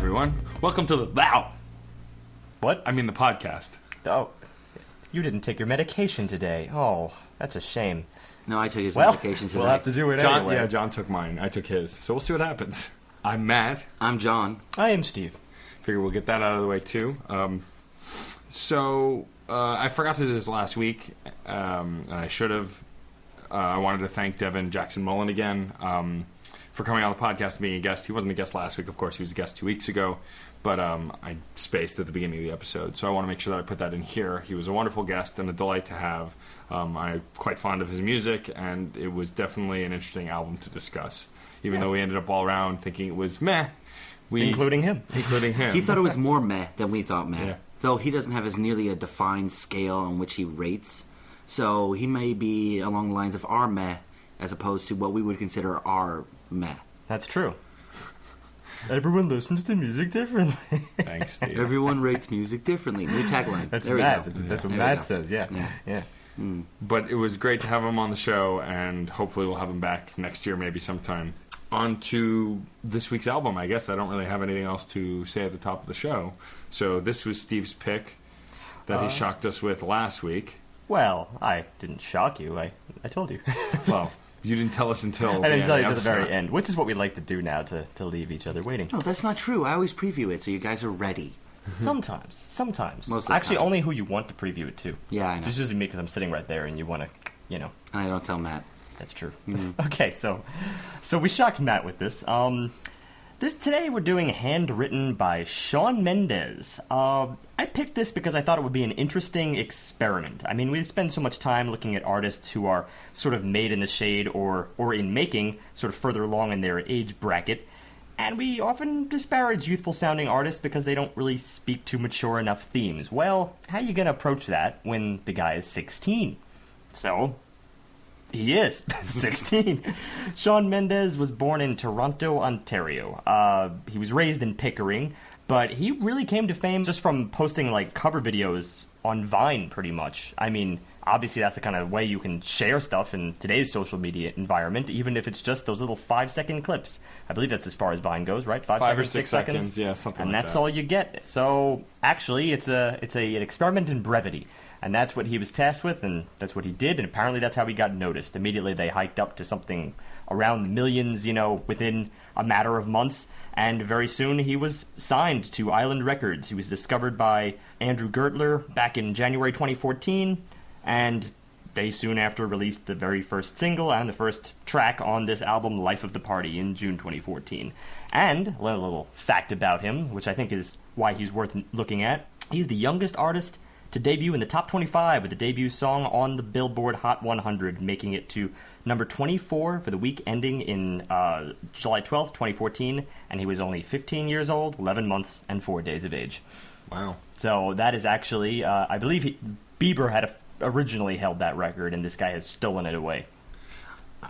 everyone. Welcome to the... Wow! What? I mean the podcast. Oh, you didn't take your medication today. Oh, that's a shame. No, I took his medication today. We'll have to do it John, anyway. Yeah, John took mine. I took his. So we'll see what happens. I'm Matt. I'm John. I am Steve. Figure we'll get that out of the way, too. I forgot to do this last week, and I should have. I wanted to thank Devin Jackson Mullen again for coming on the podcast and being a guest. He wasn't a guest last week, of course. He was a guest 2 weeks ago, but I spaced at the beginning of the episode, so I want to make sure that I put that in here. He was a wonderful guest and a delight to have. I'm quite fond of his music, and it was definitely an interesting album to discuss, even though we ended up all around thinking it was meh. Including him. Including him. He thought it was more meh than we thought meh. Yeah. Though he doesn't have as nearly a defined scale on which he rates. So he may be along the lines of our meh as opposed to what we would consider our meh. That's true. Everyone listens to music differently. Thanks, Steve. Everyone rates music differently. New tagline. That's there Matt. We go. That's what There Matt we go. says, yeah. But it was great to have him on the show, and hopefully we'll have him back next year, maybe sometime. On to this week's album, I guess. I don't really have anything else to say at the top of the show. So this was Steve's pick that he shocked us with last week. Well, I didn't shock you. I told you. Well, you didn't tell us until I didn't tell you the to the very episode. end, which is what we like to do now to leave each other waiting. No, that's not true. I always preview it so you guys are ready. Sometimes. Most of the Actually, time. only who you want to preview it to. Yeah, I know. Just usually me because I'm sitting right there and you want to, And I don't tell Matt. That's true. Okay, so we shocked Matt with this. Today we're doing Handwritten by Shawn Mendes. I picked this because I thought it would be an interesting experiment. I mean, we spend so much time looking at artists who are sort of made in the shade or in making, sort of further along in their age bracket, and we often disparage youthful-sounding artists because they don't really speak to mature enough themes. Well, how are you going to approach that when the guy is 16? So... he is 16. Shawn Mendes was born in Toronto, Ontario. He was raised in Pickering, but he really came to fame just from posting like cover videos on Vine, pretty much. I mean, obviously that's the kind of way you can share stuff in today's social media environment, even if it's just those little 5-second clips. I believe that's as far as Vine goes, right? 5 or 6 seconds, yeah, something and like that. And that's all you get. So actually, it's an experiment in brevity. And that's what he was tasked with, and that's what he did, and apparently that's how he got noticed. Immediately they hiked up to something around the millions, within a matter of months, and very soon he was signed to Island Records. He was discovered by Andrew Gertler back in January 2014, and they soon after released the very first single and the first track on this album, Life of the Party, in June 2014. And a little fact about him, which I think is why he's worth looking at, he's the youngest artist to debut in the top 25 with the debut song on the Billboard Hot 100, making it to number 24 for the week ending in July 12th, 2014, and he was only 15 years old, 11 months, and 4 days of age. Wow. So that is actually, I believe Bieber had originally held that record, and this guy has stolen it away.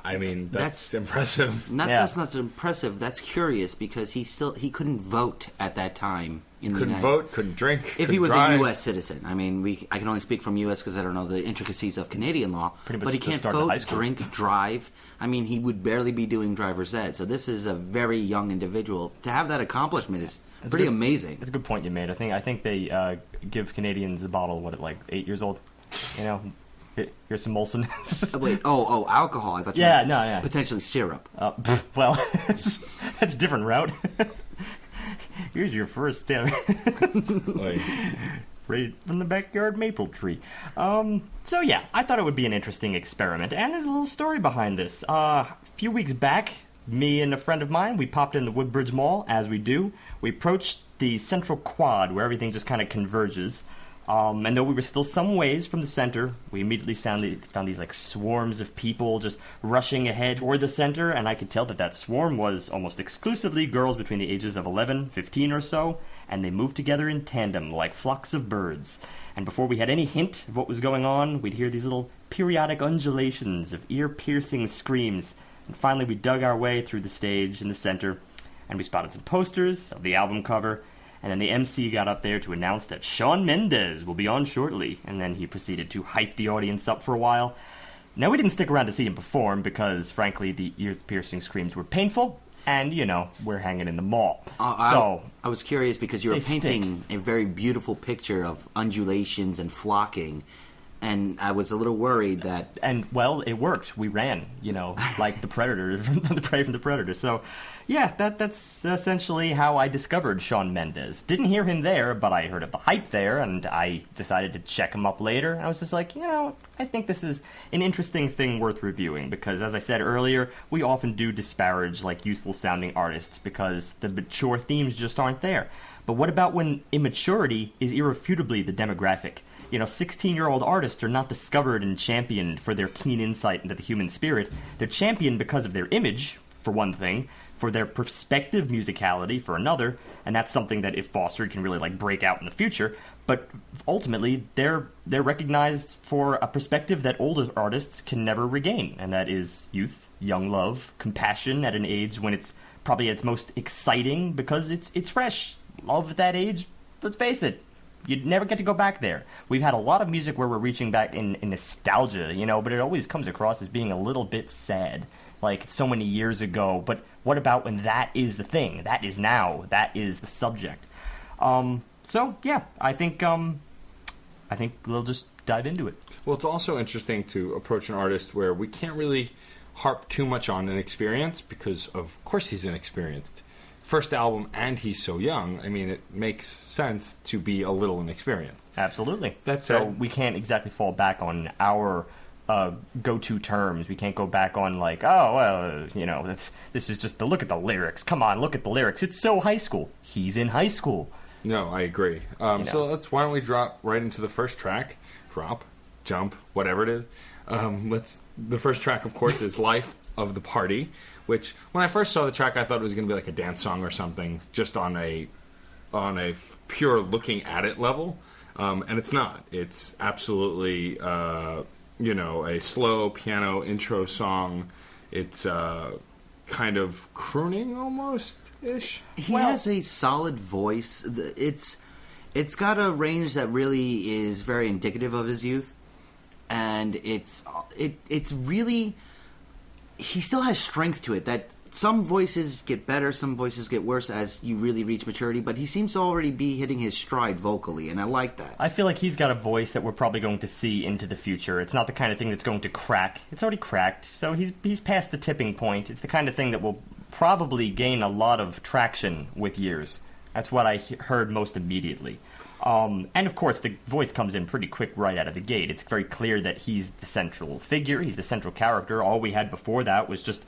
I mean, that's impressive. That's not impressive. That's curious because he couldn't vote at that time. Couldn't vote, couldn't drink. If he was drive. a U.S. citizen, I mean, I can only speak from U.S. because I don't know the intricacies of Canadian law. Pretty much but he just can't started high vote, school. drink, drive. I mean, he would barely be doing driver's ed. So this is a very young individual. To have that accomplishment is pretty amazing. That's a good point you made. I think they give Canadians the bottle, 8 years old? Here's some Molson. Wait, alcohol. I thought you Yeah, meant no. potentially syrup. Well, that's a different route. Here's your first step. Right from the backyard maple tree. So yeah, I thought it would be an interesting experiment, and there's a little story behind this. A few weeks back, me and a friend of mine, we popped in the Woodbridge Mall, as we do. We approached the central quad, where everything just kind of converges. And though we were still some ways from the center, we immediately found these swarms of people just rushing ahead toward the center, and I could tell that swarm was almost exclusively girls between the ages of 11, 15 or so, and they moved together in tandem like flocks of birds. And before we had any hint of what was going on, we'd hear these little periodic undulations of ear-piercing screams, and finally we dug our way through the stage in the center, and we spotted some posters of the album cover. And then the MC got up there to announce that Shawn Mendes will be on shortly, and then he proceeded to hype the audience up for a while. Now, we didn't stick around to see him perform because, frankly, the ear-piercing screams were painful, and, we're hanging in the mall. I was curious because you were They painting a very beautiful picture of undulations and flocking, and I was a little worried that... And, well, it worked. We ran, like the predator, the prey from the predator. So, yeah, that's essentially how I discovered Shawn Mendes. Didn't hear him there, but I heard of the hype there, and I decided to check him up later. I was just like, I think this is an interesting thing worth reviewing, because, as I said earlier, we often do disparage, youthful-sounding artists, because the mature themes just aren't there. But what about when immaturity is irrefutably the demographic? 16-year-old artists are not discovered and championed for their keen insight into the human spirit. They're championed because of their image, for one thing, for their perspective musicality, for another, and that's something that, if fostered, can really, break out in the future. But ultimately, they're recognized for a perspective that older artists can never regain, and that is youth, young love, compassion at an age when it's probably at its most exciting because it's fresh. Love at that age, let's face it, you'd never get to go back there. We've had a lot of music where we're reaching back in nostalgia, but it always comes across as being a little bit sad, like so many years ago. But what about when that is the thing? That is now. That is the subject. So yeah, I think we'll just dive into it. Well, it's also interesting to approach an artist where we can't really harp too much on an experience because, of course, he's inexperienced. First album, and he's so young. I mean, it makes sense to be a little inexperienced. Absolutely. That's so we can't exactly fall back on our go-to terms. We can't go back on this is just look at the lyrics. Come on, look at the lyrics. It's so high school. He's in high school. No, I agree. So why don't we drop right into the first track? Drop, jump, whatever it is. The first track, of course, is Life of the Party, which when I first saw the track, I thought it was going to be like a dance song or something, just on a pure looking at it level, and it's not. It's absolutely a slow piano intro song. It's kind of crooning almost ish. He has a solid voice. It's got a range that really is very indicative of his youth, and it's really, he still has strength to it. That some voices get better, some voices get worse as you really reach maturity, but he seems to already be hitting his stride vocally, and I like that. I feel like he's got a voice that we're probably going to see into the future. It's not the kind of thing that's going to crack. It's already cracked, so he's past the tipping point. It's the kind of thing that will probably gain a lot of traction with years. That's what I heard most immediately. And of course, the voice comes in pretty quick right out of the gate. It's very clear that he's the central figure. He's the central character. All we had before that was just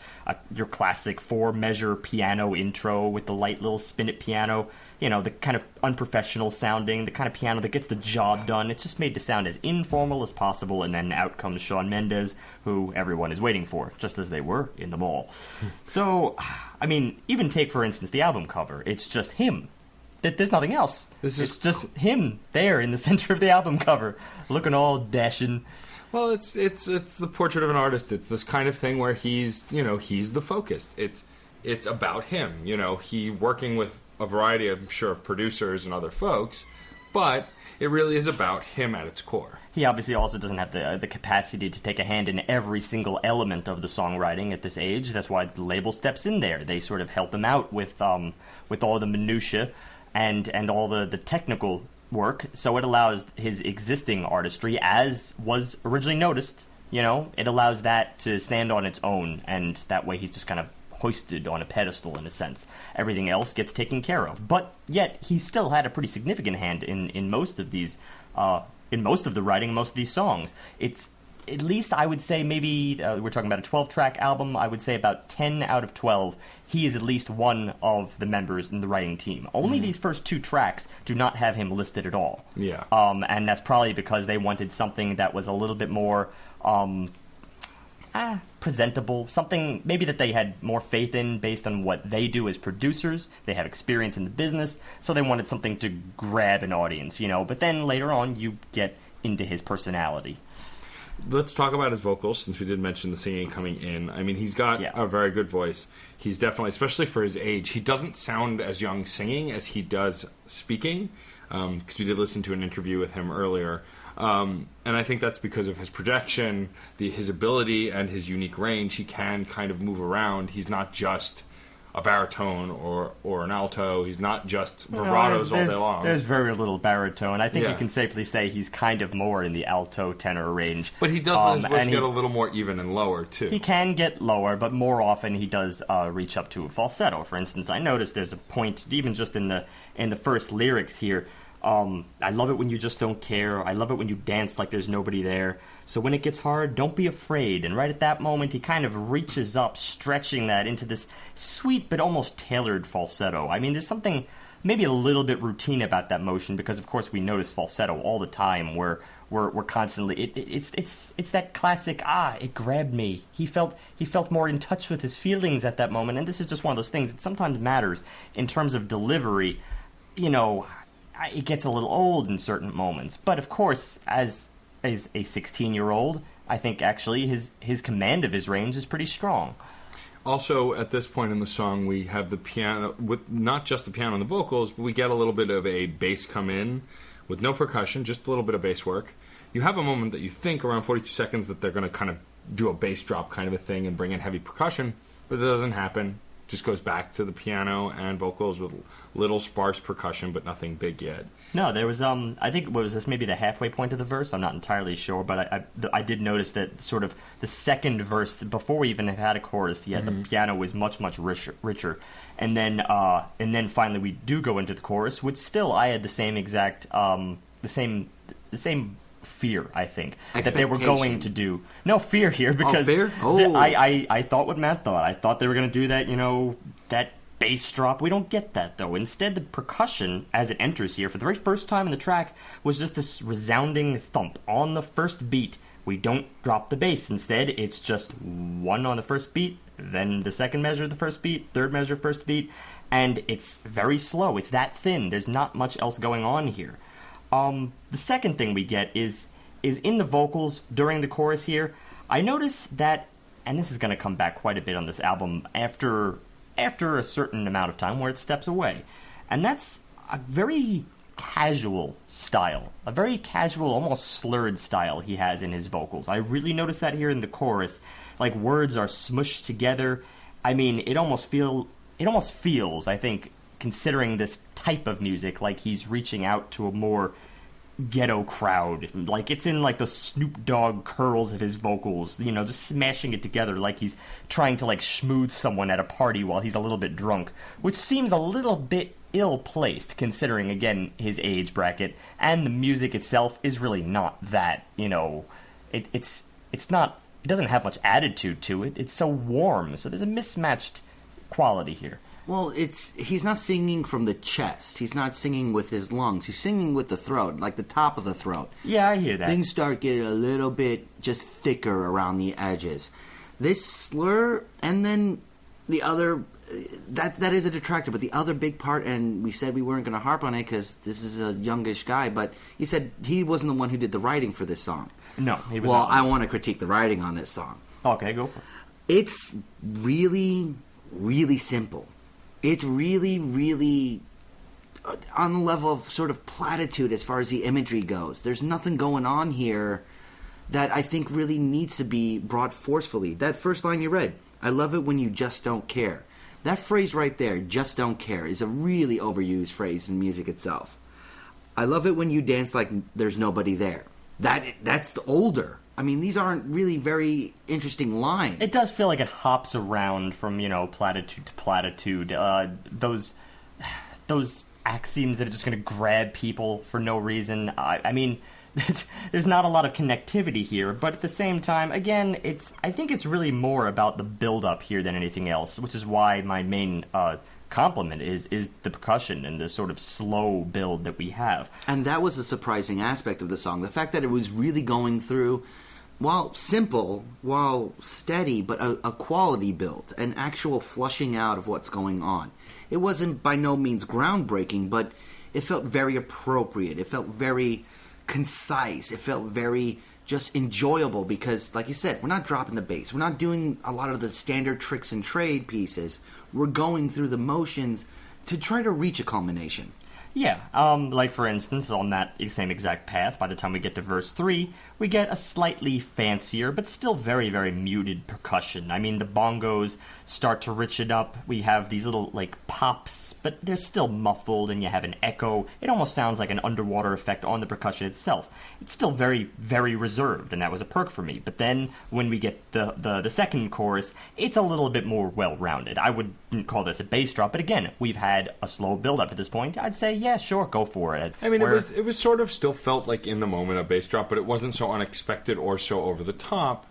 your classic 4-measure piano intro with the light little spin-it piano. The kind of unprofessional sounding, the kind of piano that gets the job done. It's just made to sound as informal as possible, and then out comes Shawn Mendes, who everyone is waiting for, just as they were in the mall. So, I mean, even take, for instance, the album cover. It's just him. There's nothing else. It's just him there in the center of the album cover, looking all dashing. Well, it's the portrait of an artist. It's this kind of thing where he's the focus. It's about him. He working with a variety of, I'm sure, producers and other folks, but it really is about him at its core. He obviously also doesn't have the capacity to take a hand in every single element of the songwriting at this age. That's why the label steps in there. They sort of help him out with all the minutiae and all the technical work, so it allows his existing artistry, as was originally noticed, it allows that to stand on its own, and that way he's just kind of hoisted on a pedestal in a sense. Everything else gets taken care of. But yet, he still had a pretty significant hand in most of these, in most of the writing, most of these songs. It's, at least I would say, maybe, we're talking about a 12-track album, I would say about 10 out of 12, he is at least one of the members in the writing team. Only these first 2 tracks do not have him listed at all. Yeah. And that's probably because they wanted something that was a little bit more presentable, something maybe that they had more faith in based on what they do as producers. They have experience in the business, so they wanted something to grab an audience, But then later on, you get into his personality. Let's talk about his vocals, since we did mention the singing coming in. I mean, he's got a very good voice. He's definitely, especially for his age, he doesn't sound as young singing as he does speaking, because we did listen to an interview with him earlier. And I think that's because of his projection, his ability, and his unique range. He can kind of move around. He's not just a baritone or an alto. He's not just vibratos all day long. There's very little baritone. I think Yeah. you can safely say he's kind of more in the alto tenor range. But he does let his voice and get a little more even and lower, too. He can get lower, but more often he does reach up to a falsetto. For instance, I noticed there's a point, even just in the first lyrics here. I love it when you just don't care. I love it when you dance like there's nobody there. So when it gets hard, don't be afraid. And right at that moment, he kind of reaches up, stretching that into this sweet but almost tailored falsetto. I mean, there's something maybe a little bit routine about that motion because, of course, we notice falsetto all the time. We're constantly. It's that classic. It grabbed me. He felt more in touch with his feelings at that moment. And this is just one of those things that sometimes matters in terms of delivery. You know, it gets a little old in certain moments. But of course, as a 16-year-old, I think actually his command of his range is pretty strong. Also, at this point in the song, we have the piano, with not just the piano and the vocals, but we get a little bit of a bass come in with no percussion, just a little bit of bass work. You have a moment that you think around 42 seconds that they're going to kind of do a bass drop kind of a thing and bring in heavy percussion, but it doesn't happen. Just goes back to the piano and vocals with little sparse percussion, but nothing big yet. No, there was, I think, what was this, maybe the halfway point of the verse? I'm not entirely sure, but I did notice that sort of the second verse, before we even had a chorus yet, the piano was much, much richer. And then finally we do go into the chorus, which still I had the same exact, the same fear, I think, that they were going to do. No, fear here, because fear? I thought what Matt thought. I thought they were going to do that, that bass drop. We don't get that, though. Instead, the percussion, as it enters here, for the very first time in the track, was just this resounding thump on the first beat. We don't drop the bass. Instead, it's just one on the first beat, then the second measure of the first beat, third measure first beat, and it's very slow. It's that thin. There's not much else going on here. The second thing we get is in the vocals during the chorus here. I notice that, and this is going to come back quite a bit on this album after a certain amount of time where it steps away. And that's a very casual style, a very casual, almost slurred style he has in his vocals. I really notice that here in the chorus. Like, words are smushed together. I mean, it almost feels, I think, considering this type of music, like he's reaching out to a more ghetto crowd. Like, it's in like the Snoop Dogg curls of his vocals, just smashing it together like he's trying to like schmooze someone at a party while he's a little bit drunk, which seems a little bit ill-placed considering, again, his age bracket, and the music itself is really not that, it's not, it doesn't have much attitude to it. It's so warm, so there's a mismatched quality here. Well, he's not singing from the chest. He's not singing with his lungs. He's singing with the throat, like the top of the throat. Yeah, I hear that. Things start getting a little bit just thicker around the edges. This slur, and then the other, that is a detractor, but the other big part, and we said we weren't going to harp on it because this is a youngish guy, but he said he wasn't the one who did the writing for this song. No, he was not. not. I want to critique the writing on this song. Okay, go for it. It's really, really simple. It's really, really on the level of sort of platitude as far as the imagery goes. There's nothing going on here that I think really needs to be brought forcefully. That first line you read, I love it when you just don't care. That phrase right there, just don't care, is a really overused phrase in music itself. I love it when you dance like there's nobody there. That's older. I mean, these aren't really very interesting lines. It does feel like it hops around from, platitude to platitude. Those axioms that are just going to grab people for no reason. I mean, there's not a lot of connectivity here, but at the same time, again, I think it's really more about the build-up here than anything else, which is why my main compliment is the percussion and the sort of slow build that we have. And that was a surprising aspect of the song. The fact that it was really going through, while simple, while steady, but a quality build, an actual flushing out of what's going on. It wasn't by no means groundbreaking, but it felt very appropriate. It felt very concise. It felt very just enjoyable because, like you said, we're not dropping the bass. We're not doing a lot of the standard tricks and trade pieces. We're going through the motions to try to reach a culmination. Yeah, like for instance, on that same exact path, by the time we get to verse 3, we get a slightly fancier, but still very, very muted percussion. I mean, the bongos start to rich it up. We have these little, like, pops, but they're still muffled, and you have an echo. It almost sounds like an underwater effect on the percussion itself. It's still very, very reserved, and that was a perk for me. But then, when we get the second chorus, it's a little bit more well-rounded. I wouldn't call this a bass drop, but again, we've had a slow build-up to this point. I'd say, yeah, sure, go for it. I mean, it was sort of still felt like in the moment a bass drop, but it wasn't so unexpected or so over the top.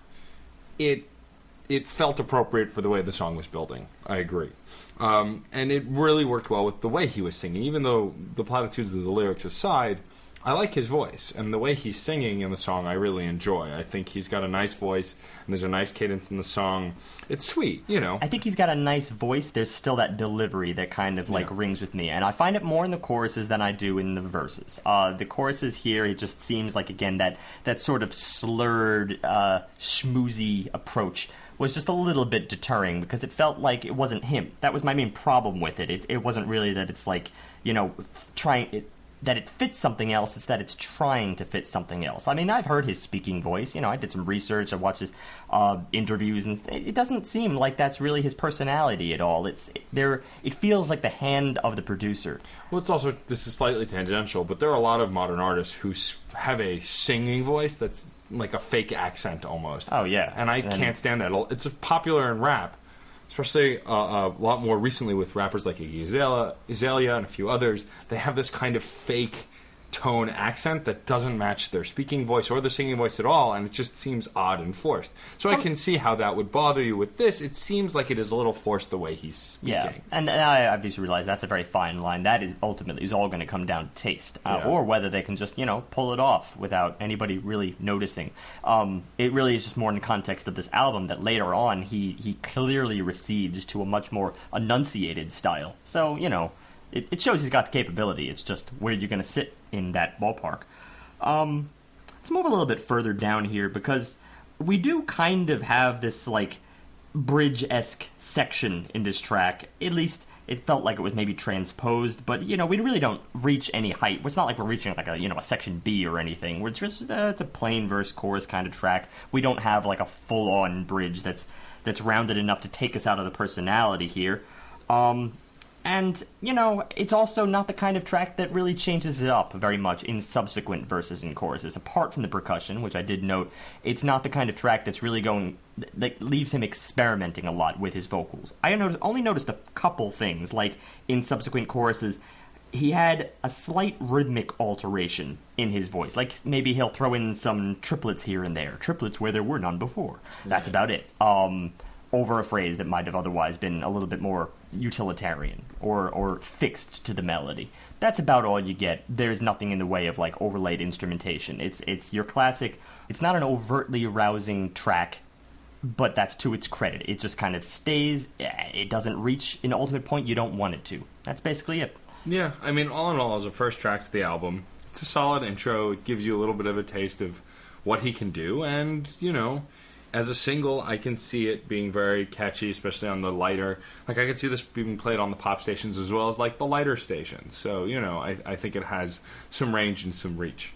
It felt appropriate for the way the song was building. I agree. And it really worked well with the way he was singing. Even though the platitudes of the lyrics aside, I like his voice. And the way he's singing in the song, I really enjoy. I think he's got a nice voice, and there's a nice cadence in the song. It's sweet, you know. I think he's got a nice voice. There's still that delivery that kind of, like, rings with me. And I find it more in the choruses than I do in the verses. The choruses here, it just seems like, again, that sort of slurred, schmoozy approach was just a little bit deterring because it felt like it wasn't him. That was my main problem with it. It wasn't really that it's like, you know, that it fits something else, it's that it's trying to fit something else. I mean, I've heard his speaking voice. You know, I did some research. I watched his interviews, and it doesn't seem like that's really his personality at all. It feels like the hand of the producer. Well, it's also, this is slightly tangential, but there are a lot of modern artists who have a singing voice that's like a fake accent almost. Oh, yeah. And I can't stand that. It's popular in rap, especially a lot more recently with rappers like Iggy Azalea and a few others. They have this kind of fake tone accent that doesn't match their speaking voice or their singing voice at all, and it just seems odd and forced. So I can see how that would bother you with this. It seems like it is a little forced the way he's speaking. Yeah, and I obviously realize that's a very fine line. That is ultimately all going to come down to taste, or whether they can just, you know, pull it off without anybody really noticing. It really is just more in the context of this album that later on he clearly recedes to a much more enunciated style. So, you know, it shows he's got the capability. It's just where you're going to sit in that ballpark. Let's move a little bit further down here because we do kind of have this, like, bridge-esque section in this track. At least it felt like it was maybe transposed, but, you know, we really don't reach any height. It's not like we're reaching, like, a section B or anything. We're just, it's a plain verse chorus kind of track. We don't have, like, a full-on bridge that's rounded enough to take us out of the personality here. And, you know, it's also not the kind of track that really changes it up very much in subsequent verses and choruses. Apart from the percussion, which I did note, it's not the kind of track that's really that leaves him experimenting a lot with his vocals. I only noticed a couple things, like in subsequent choruses, he had a slight rhythmic alteration in his voice. Like maybe he'll throw in some triplets here and there. Triplets where there were none before. That's about it. Over a phrase that might have otherwise been a little bit more utilitarian or fixed to the melody. That's about all you get. There's nothing in the way of, like, overlaid instrumentation. It's your classic. It's not an overtly rousing track, but that's to its credit. It just kind of stays. It doesn't reach an ultimate point you don't want it to. That's basically it. Yeah, I mean, all in all, as a first track to the album, it's a solid intro. It gives you a little bit of a taste of what he can do, and, you know, as a single, I can see it being very catchy, especially on the lighter. Like, I could see this being played on the pop stations as well as, like, the lighter stations. So, you know, I think it has some range and some reach.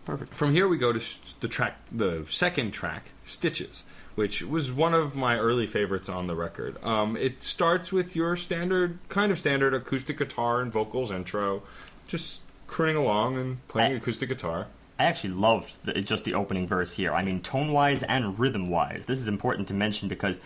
Perfect. From here, we go to the second track, Stitches, which was one of my early favorites on the record. It starts with your standard acoustic guitar and vocals intro, just crooning along and playing acoustic guitar. I actually loved just the opening verse here. I mean, tone-wise and rhythm-wise. This is important to mention because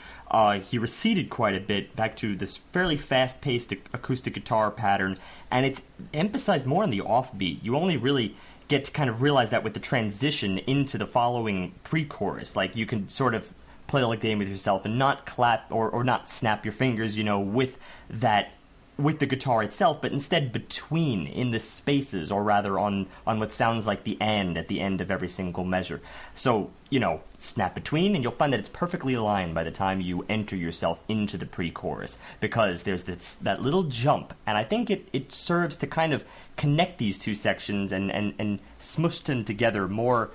he receded quite a bit back to this fairly fast-paced acoustic guitar pattern, and it's emphasized more on the offbeat. You only really get to kind of realize that with the transition into the following pre-chorus. Like, you can sort of play the game with yourself and not clap or not snap your fingers, you know, with the guitar itself, but instead between, in the spaces, or rather on what sounds like the end at the end of every single measure. So, you know, snap between, and you'll find that it's perfectly aligned by the time you enter yourself into the pre-chorus, because there's that little jump, and I think it serves to kind of connect these two sections and smush them together more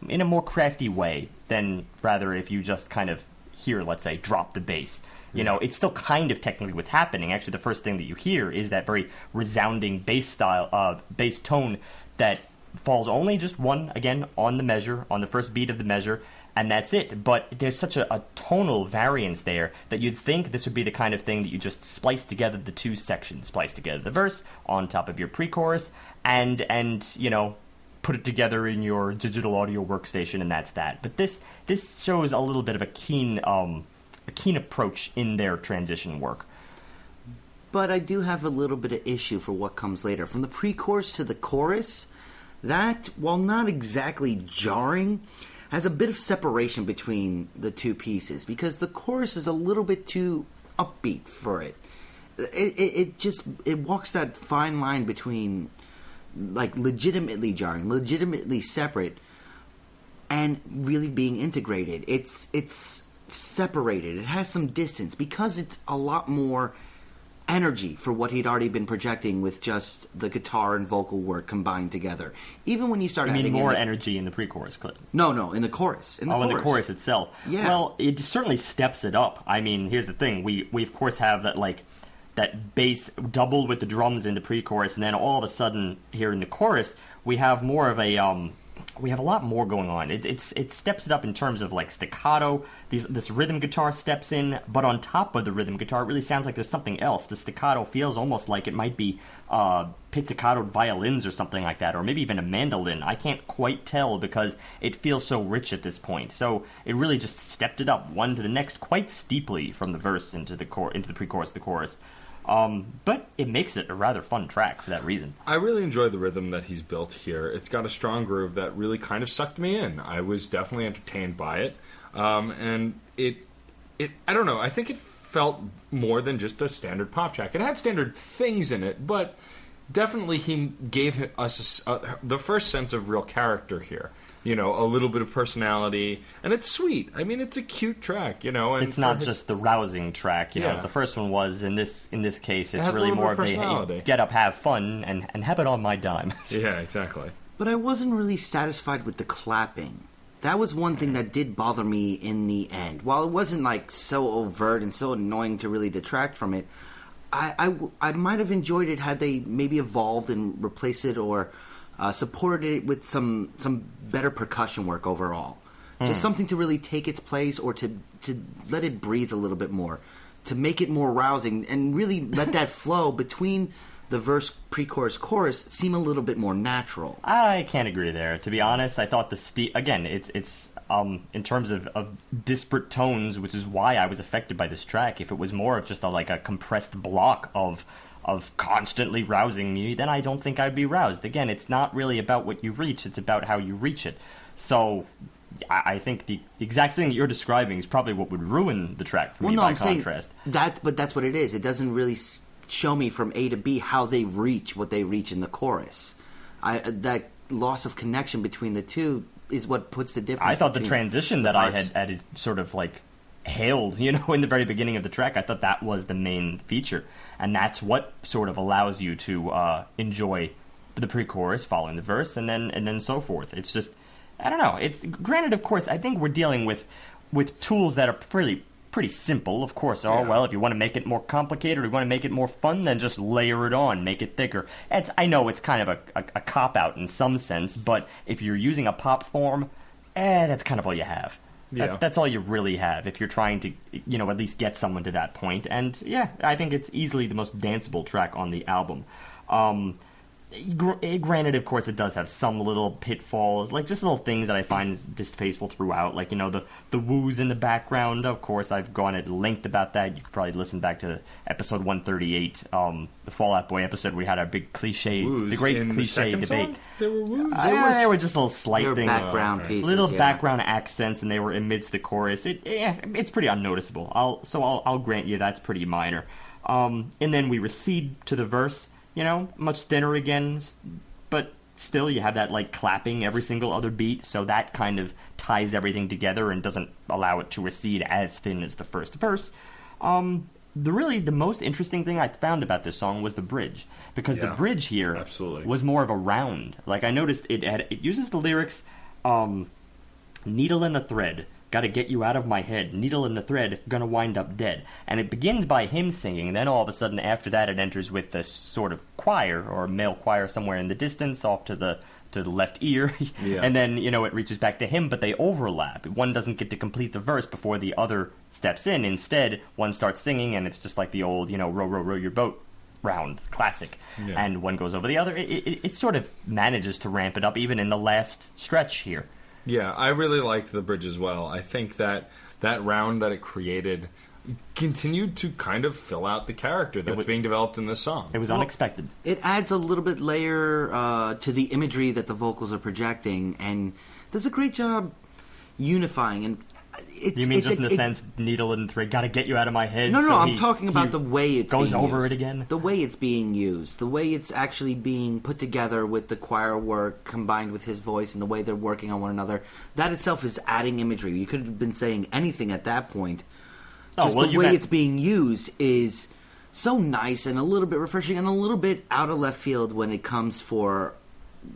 in a more crafty way than rather if you just kind of hear, let's say, drop the bass. You know, it's still kind of technically what's happening. Actually, the first thing that you hear is that very resounding bass tone that falls only just one, again, on the measure, on the first beat of the measure, and that's it. But there's such a tonal variance there that you'd think this would be the kind of thing that you just splice together the two sections, splice together the verse on top of your pre-chorus, and you know, put it together in your digital audio workstation, and that's that. But this shows a little bit of a keen approach in their transition work. But I do have a little bit of issue for what comes later. From the pre-chorus to the chorus, that, while not exactly jarring, has a bit of separation between the two pieces, because the chorus is a little bit too upbeat for it. It walks that fine line between, like, legitimately jarring, legitimately separate, and really being integrated. It's separated. It has some distance because it's a lot more energy for what he'd already been projecting with just the guitar and vocal work combined together. Even when you start adding in more energy in the pre-chorus clip. No, in the chorus. In the chorus itself. Yeah. Well, it certainly steps it up. I mean, here's the thing. We of course have that, like, that bass doubled with the drums in the pre-chorus, and then all of a sudden here in the chorus we have more of a we have a lot more going on. It steps it up in terms of, like, staccato. This rhythm guitar steps in, but on top of the rhythm guitar, it really sounds like there's something else. The staccato feels almost like it might be pizzicatoed violins or something like that, or maybe even a mandolin. I can't quite tell because it feels so rich at this point. So it really just stepped it up one to the next quite steeply from the verse into the pre-chorus to the chorus. But it makes it a rather fun track for that reason. I really enjoy the rhythm that he's built here. It's got a strong groove that really kind of sucked me in. I was definitely entertained by it. And it I don't know, I think it felt more than just a standard pop track. It had standard things in it, but definitely he gave us the first sense of real character here. You know, a little bit of personality, and it's sweet. I mean, it's a cute track, you know. And it's not just the rousing track, you know. The first one was, in this case, it's really more of a get up, have fun, and have it on my dime. Yeah, exactly. But I wasn't really satisfied with the clapping. That was one thing that did bother me in the end. While it wasn't, like, so overt and so annoying to really detract from it, I might have enjoyed it had they maybe evolved and replaced it or supported it with some better percussion work overall. Just something to really take its place, or to let it breathe a little bit more, to make it more rousing, and really let that flow between the verse, pre-chorus, chorus seem a little bit more natural. I can't agree there. To be honest, I thought again, it's in terms of disparate tones, which is why I was affected by this track. If it was more of just a compressed block of constantly rousing me, then I don't think I'd be roused. Again, it's not really about what you reach, it's about how you reach it. So I think the exact thing that you're describing is probably what would ruin the track for me, by contrast. But that's what it is. It doesn't really show me from A to B how they reach what they reach in the chorus. That loss of connection between the two is what puts the difference. I thought the transition that I had sort of, like, hailed, you know, in the very beginning of the track, I thought that was the main feature. And that's what sort of allows you to enjoy the pre-chorus following the verse, and then so forth. It's just, I don't know. It's granted, of course, I think we're dealing with tools that are pretty simple, of course. Oh, well, if you want to make it more complicated or you want to make it more fun, then just layer it on, make it thicker. I know it's kind of a cop-out in some sense, but if you're using a pop form, that's kind of all you have. Yeah. That's all you really have if you're trying to, you know, at least get someone to that point. And, yeah, I think it's easily the most danceable track on the album. Granted, of course, it does have some little pitfalls, like just little things that I find distasteful throughout, like, you know, the woos in the background. Of course, I've gone at length about that. You could probably listen back to episode 138, the Fall Out Boy episode. We had our big cliche, woos the great in cliche the debate. Song? There were woos. There were just little slight things, background pieces, little background accents, and they were amidst the chorus. It's pretty unnoticeable. I'll grant you that's pretty minor. And then we recede to the verse. You know, much thinner again, but still you have that, like, clapping every single other beat, so that kind of ties everything together and doesn't allow it to recede as thin as the first verse. The most interesting thing I found about this song was the bridge, because the bridge here was more of a round. Like, I noticed it uses the lyrics, needle in the thread, Gotta get you out of my head. Needle in the thread, gonna wind up dead. And it begins by him singing, and then all of a sudden after that it enters with this sort of choir, or male choir somewhere in the distance off to the left ear. Yeah. And then, it reaches back to him, but they overlap. One doesn't get to complete the verse before the other steps in. Instead, one starts singing, and it's just like the old, row, row, row your boat round, classic. Yeah. And one goes over the other. It sort of manages to ramp it up even in the last stretch here. Yeah, I really liked the bridge as well. I think that round that it created continued to kind of fill out the character that's being developed in this song. It was unexpected. It adds a little bit layer to the imagery that the vocals are projecting, and does a great job unifying. And you mean just in the sense, needle and thread, gotta get you out of my head? No, I'm talking about the way it's goes being over used. it again. The way it's being used, the way it's actually being put together with the choir work combined with his voice and the way they're working on one another. That itself is adding imagery. You could have been saying anything at that point. Just the way it's being used is so nice and a little bit refreshing and a little bit out of left field when it comes for,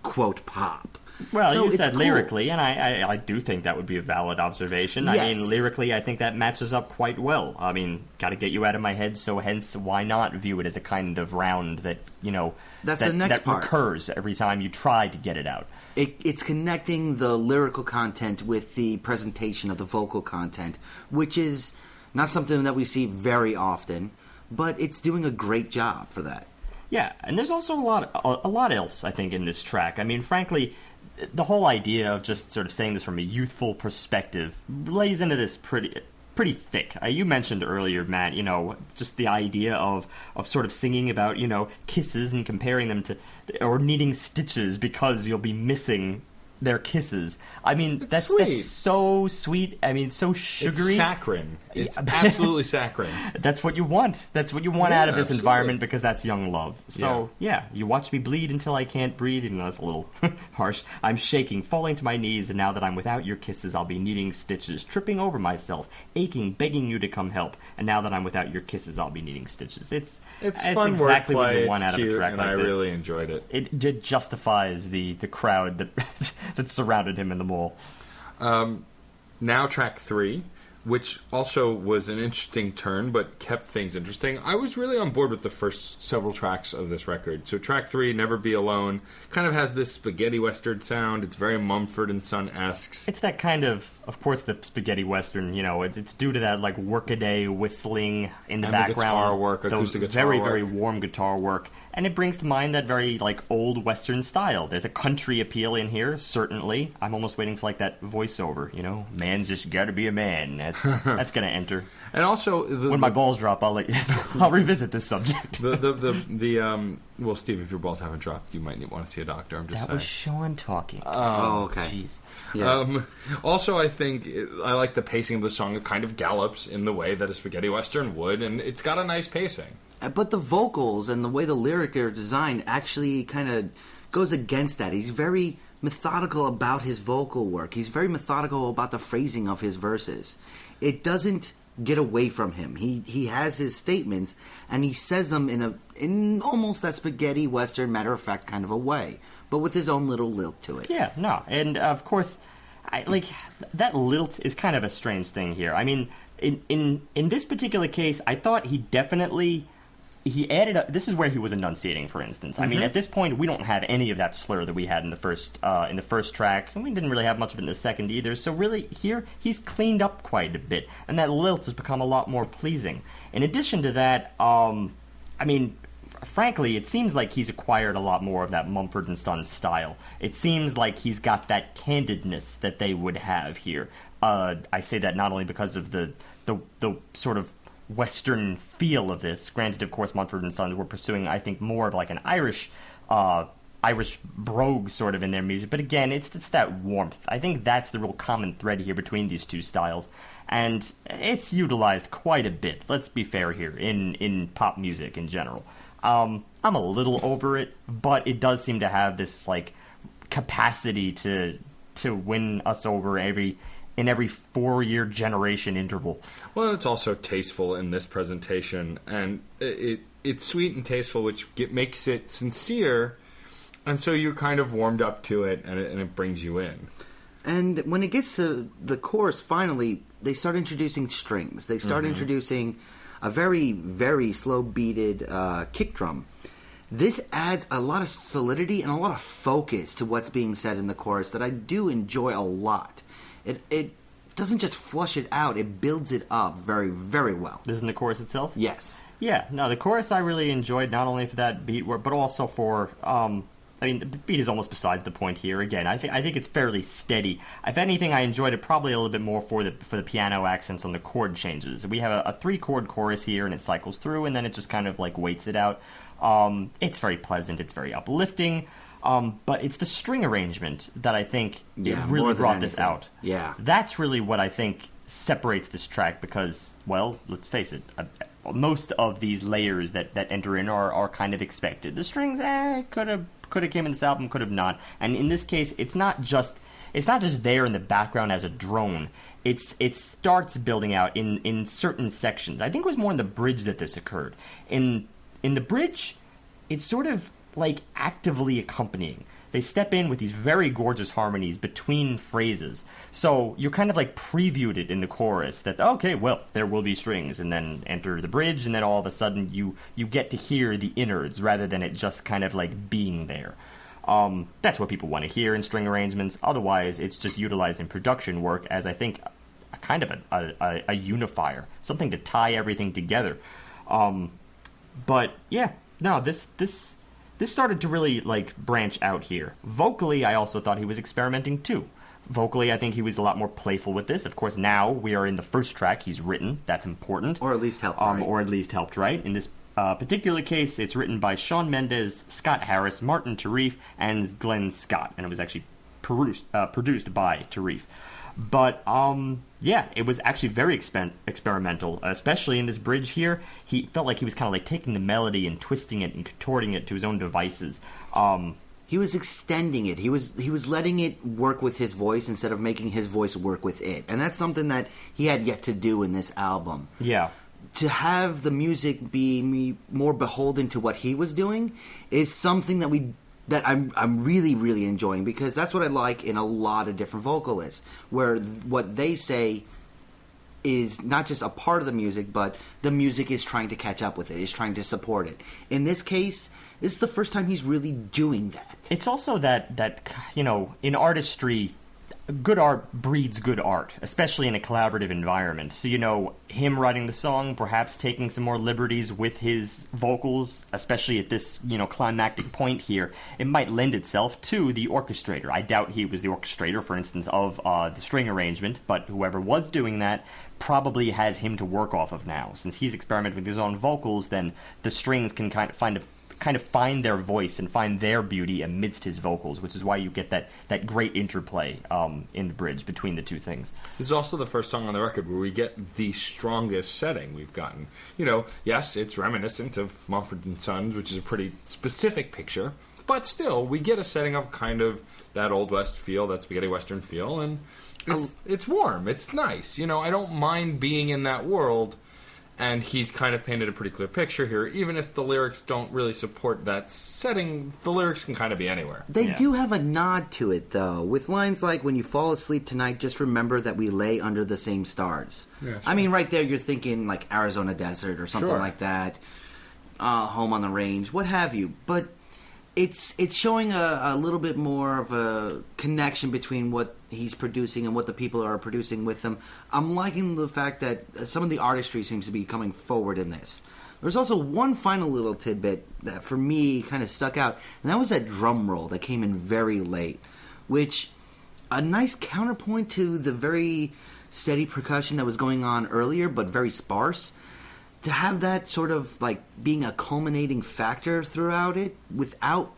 quote, pop. Well, So you it's said cool. lyrically, and I do think that would be a valid observation. Yes. I mean, lyrically, I think that matches up quite well. I mean, gotta get you out of my head, so hence, why not view it as a kind of round that, That's that, the next that part. recurs every time you try to get it out. It's connecting the lyrical content with the presentation of the vocal content, which is not something that we see very often, but it's doing a great job for that. Yeah, and there's also a lot else, I think, in this track. I mean, frankly, the whole idea of just sort of saying this from a youthful perspective lays into this pretty thick. You mentioned earlier, Matt, just the idea of sort of singing about, kisses and comparing them to, or needing stitches because you'll be missing their kisses. I mean, that's so sweet. I mean, so sugary. It's saccharine. It's absolutely saccharine. That's what you want. That's what you want out of this absolutely. environment, because that's young love. So, yeah, you watch me bleed until I can't breathe, even though that's a little harsh. I'm shaking, falling to my knees, and now that I'm without your kisses, I'll be needing stitches, tripping over myself, aching, begging you to come help, and now that I'm without your kisses, I'll be needing stitches. It's fun exactly what wordplay, you want it's out of a cute, track and like I this. really enjoyed it. It justifies the crowd that surrounded him in the mall. Now track 3, which also was an interesting turn, but kept things interesting. I was really on board with the first several tracks of this record. So track 3, Never Be Alone, kind of has this spaghetti western sound. It's very Mumford & Son-esque. It's that kind of course, the spaghetti western, it's due to that, like, workaday whistling in the And background. the guitar work, acoustic those guitar very, work. very warm guitar work. And it brings to mind that very, like, old western style. There's a country appeal in here, certainly. I'm almost waiting for, like, that voiceover, man's just gotta be a man. That's gonna enter. And also, When my balls drop, I'll revisit this subject. Well, Steve, if your balls haven't dropped, you might want to see a doctor. I'm just That saying. was Shawn talking. Oh, okay. Jeez. Yeah. Also, I think I like the pacing of the song. It kind of gallops in the way that a spaghetti western would, and it's got a nice pacing. But the vocals and the way the lyric are designed actually kind of goes against that. He's very methodical about his vocal work. He's very methodical about the phrasing of his verses. It doesn't get away from him. He has his statements, and he says them in almost that spaghetti western matter of fact kind of a way, but with his own little lilt to it. Yeah, no, and of course, that lilt is kind of a strange thing here. I mean, in this particular case, I thought he added up. This is where he was enunciating, for instance. I mean, at this point, we don't have any of that slur that we had in the first track, and we didn't really have much of it in the second either. So really, here he's cleaned up quite a bit, and that lilt has become a lot more pleasing. In addition to that, I mean, frankly, it seems like he's acquired a lot more of that Mumford & Sons style. It seems like he's got that candidness that they would have here. I say that not only because of the sort of Western feel of this. Granted, of course, Mumford & Sons were pursuing, I think, more of like an Irish brogue sort of in their music. But again, it's that warmth. I think that's the real common thread here between these two styles. And it's utilized quite a bit, let's be fair here, in pop music in general. I'm a little over it, but it does seem to have this, like, capacity to win us over in every 4-year generation interval. Well, it's also tasteful in this presentation, and it's sweet and tasteful, which makes it sincere, and so you're kind of warmed up to it, and it brings you in. And when it gets to the chorus, finally, they start introducing strings. They start introducing a very, very slow-beated kick drum. This adds a lot of solidity and a lot of focus to what's being said in the chorus that I do enjoy a lot. It doesn't just flush it out, it builds it up very, very well. This is in the chorus itself? Yes. Yeah, no, the chorus I really enjoyed, not only for that beat, but also for, I mean, the beat is almost besides the point here. Again, I think it's fairly steady. If anything, I enjoyed it probably a little bit more for the piano accents on the chord changes. We have a 3-chord chorus here, and it cycles through, and then it just kind of, like, waits it out. It's very pleasant, it's very uplifting, but it's the string arrangement that I think it really brought this out. Yeah. That's really what I think separates this track because, well, let's face it, most of these layers that enter in are kind of expected. The strings, could have came in this album, could have not. And in this case, it's not just there in the background as a drone. It starts building out in certain sections. I think it was more in the bridge that this occurred. In the bridge, it's sort of like actively accompanying. They step in with these very gorgeous harmonies between phrases. So you're kind of like previewed it in the chorus that, okay, well, there will be strings, and then enter the bridge, and then all of a sudden you get to hear the innards rather than it just kind of like being there. That's what people want to hear in string arrangements. Otherwise, it's just utilized in production work as, I think, a kind of a unifier, something to tie everything together. But yeah, no, this started to really like branch out here. Vocally, I also thought he was experimenting too. Vocally, I think he was a lot more playful with this. Of course, now we are in the first track he's written. That's important. Or at least helped right. Or at least helped right. In this particular case, it's written by Shawn Mendes, Scott Harris, Martin Tarif, and Glenn Scott. And it was actually produced by Tarif. But, yeah, it was actually very experimental, especially in this bridge here. He felt like he was kind of like taking the melody and twisting it and contorting it to his own devices. He was extending it. He was letting it work with his voice instead of making his voice work with it. And that's something that he had yet to do in this album. Yeah. To have the music be more beholden to what he was doing is something that I'm really, really enjoying, because that's what I like in a lot of different vocalists, where what they say is not just a part of the music, but the music is trying to catch up with it, is trying to support it. In this case, this is the first time he's really doing that. It's also that in artistry, good art breeds good art, especially in a collaborative environment. So, him writing the song, perhaps taking some more liberties with his vocals, especially at this, climactic point here, it might lend itself to the orchestrator. I doubt he was the orchestrator, for instance, of the string arrangement, but whoever was doing that probably has him to work off of now. Since he's experimenting with his own vocals, then the strings can kind of find their voice and find their beauty amidst his vocals, which is why you get that great interplay in the bridge between the two things. This is also the first song on the record where we get the strongest setting we've gotten. Yes, it's reminiscent of Mumford & Sons, which is a pretty specific picture, but still, we get a setting of kind of that Old West feel, that spaghetti western feel, and it's warm, it's nice. I don't mind being in that world. And he's kind of painted a pretty clear picture here. Even if the lyrics don't really support that setting, the lyrics can kind of be anywhere. They do have a nod to it, though, with lines like, when you fall asleep tonight, just remember that we lay under the same stars. Yeah, sure. I mean, right there you're thinking like Arizona desert or something like that, home on the range, what have you. But it's showing a little bit more of a connection between what he's producing and what the people are producing with him. I'm liking the fact that some of the artistry seems to be coming forward in this. There's also one final little tidbit that for me kind of stuck out, and that was that drum roll that came in very late, which a nice counterpoint to the very steady percussion that was going on earlier, but very sparse. To have that sort of like being a culminating factor throughout it without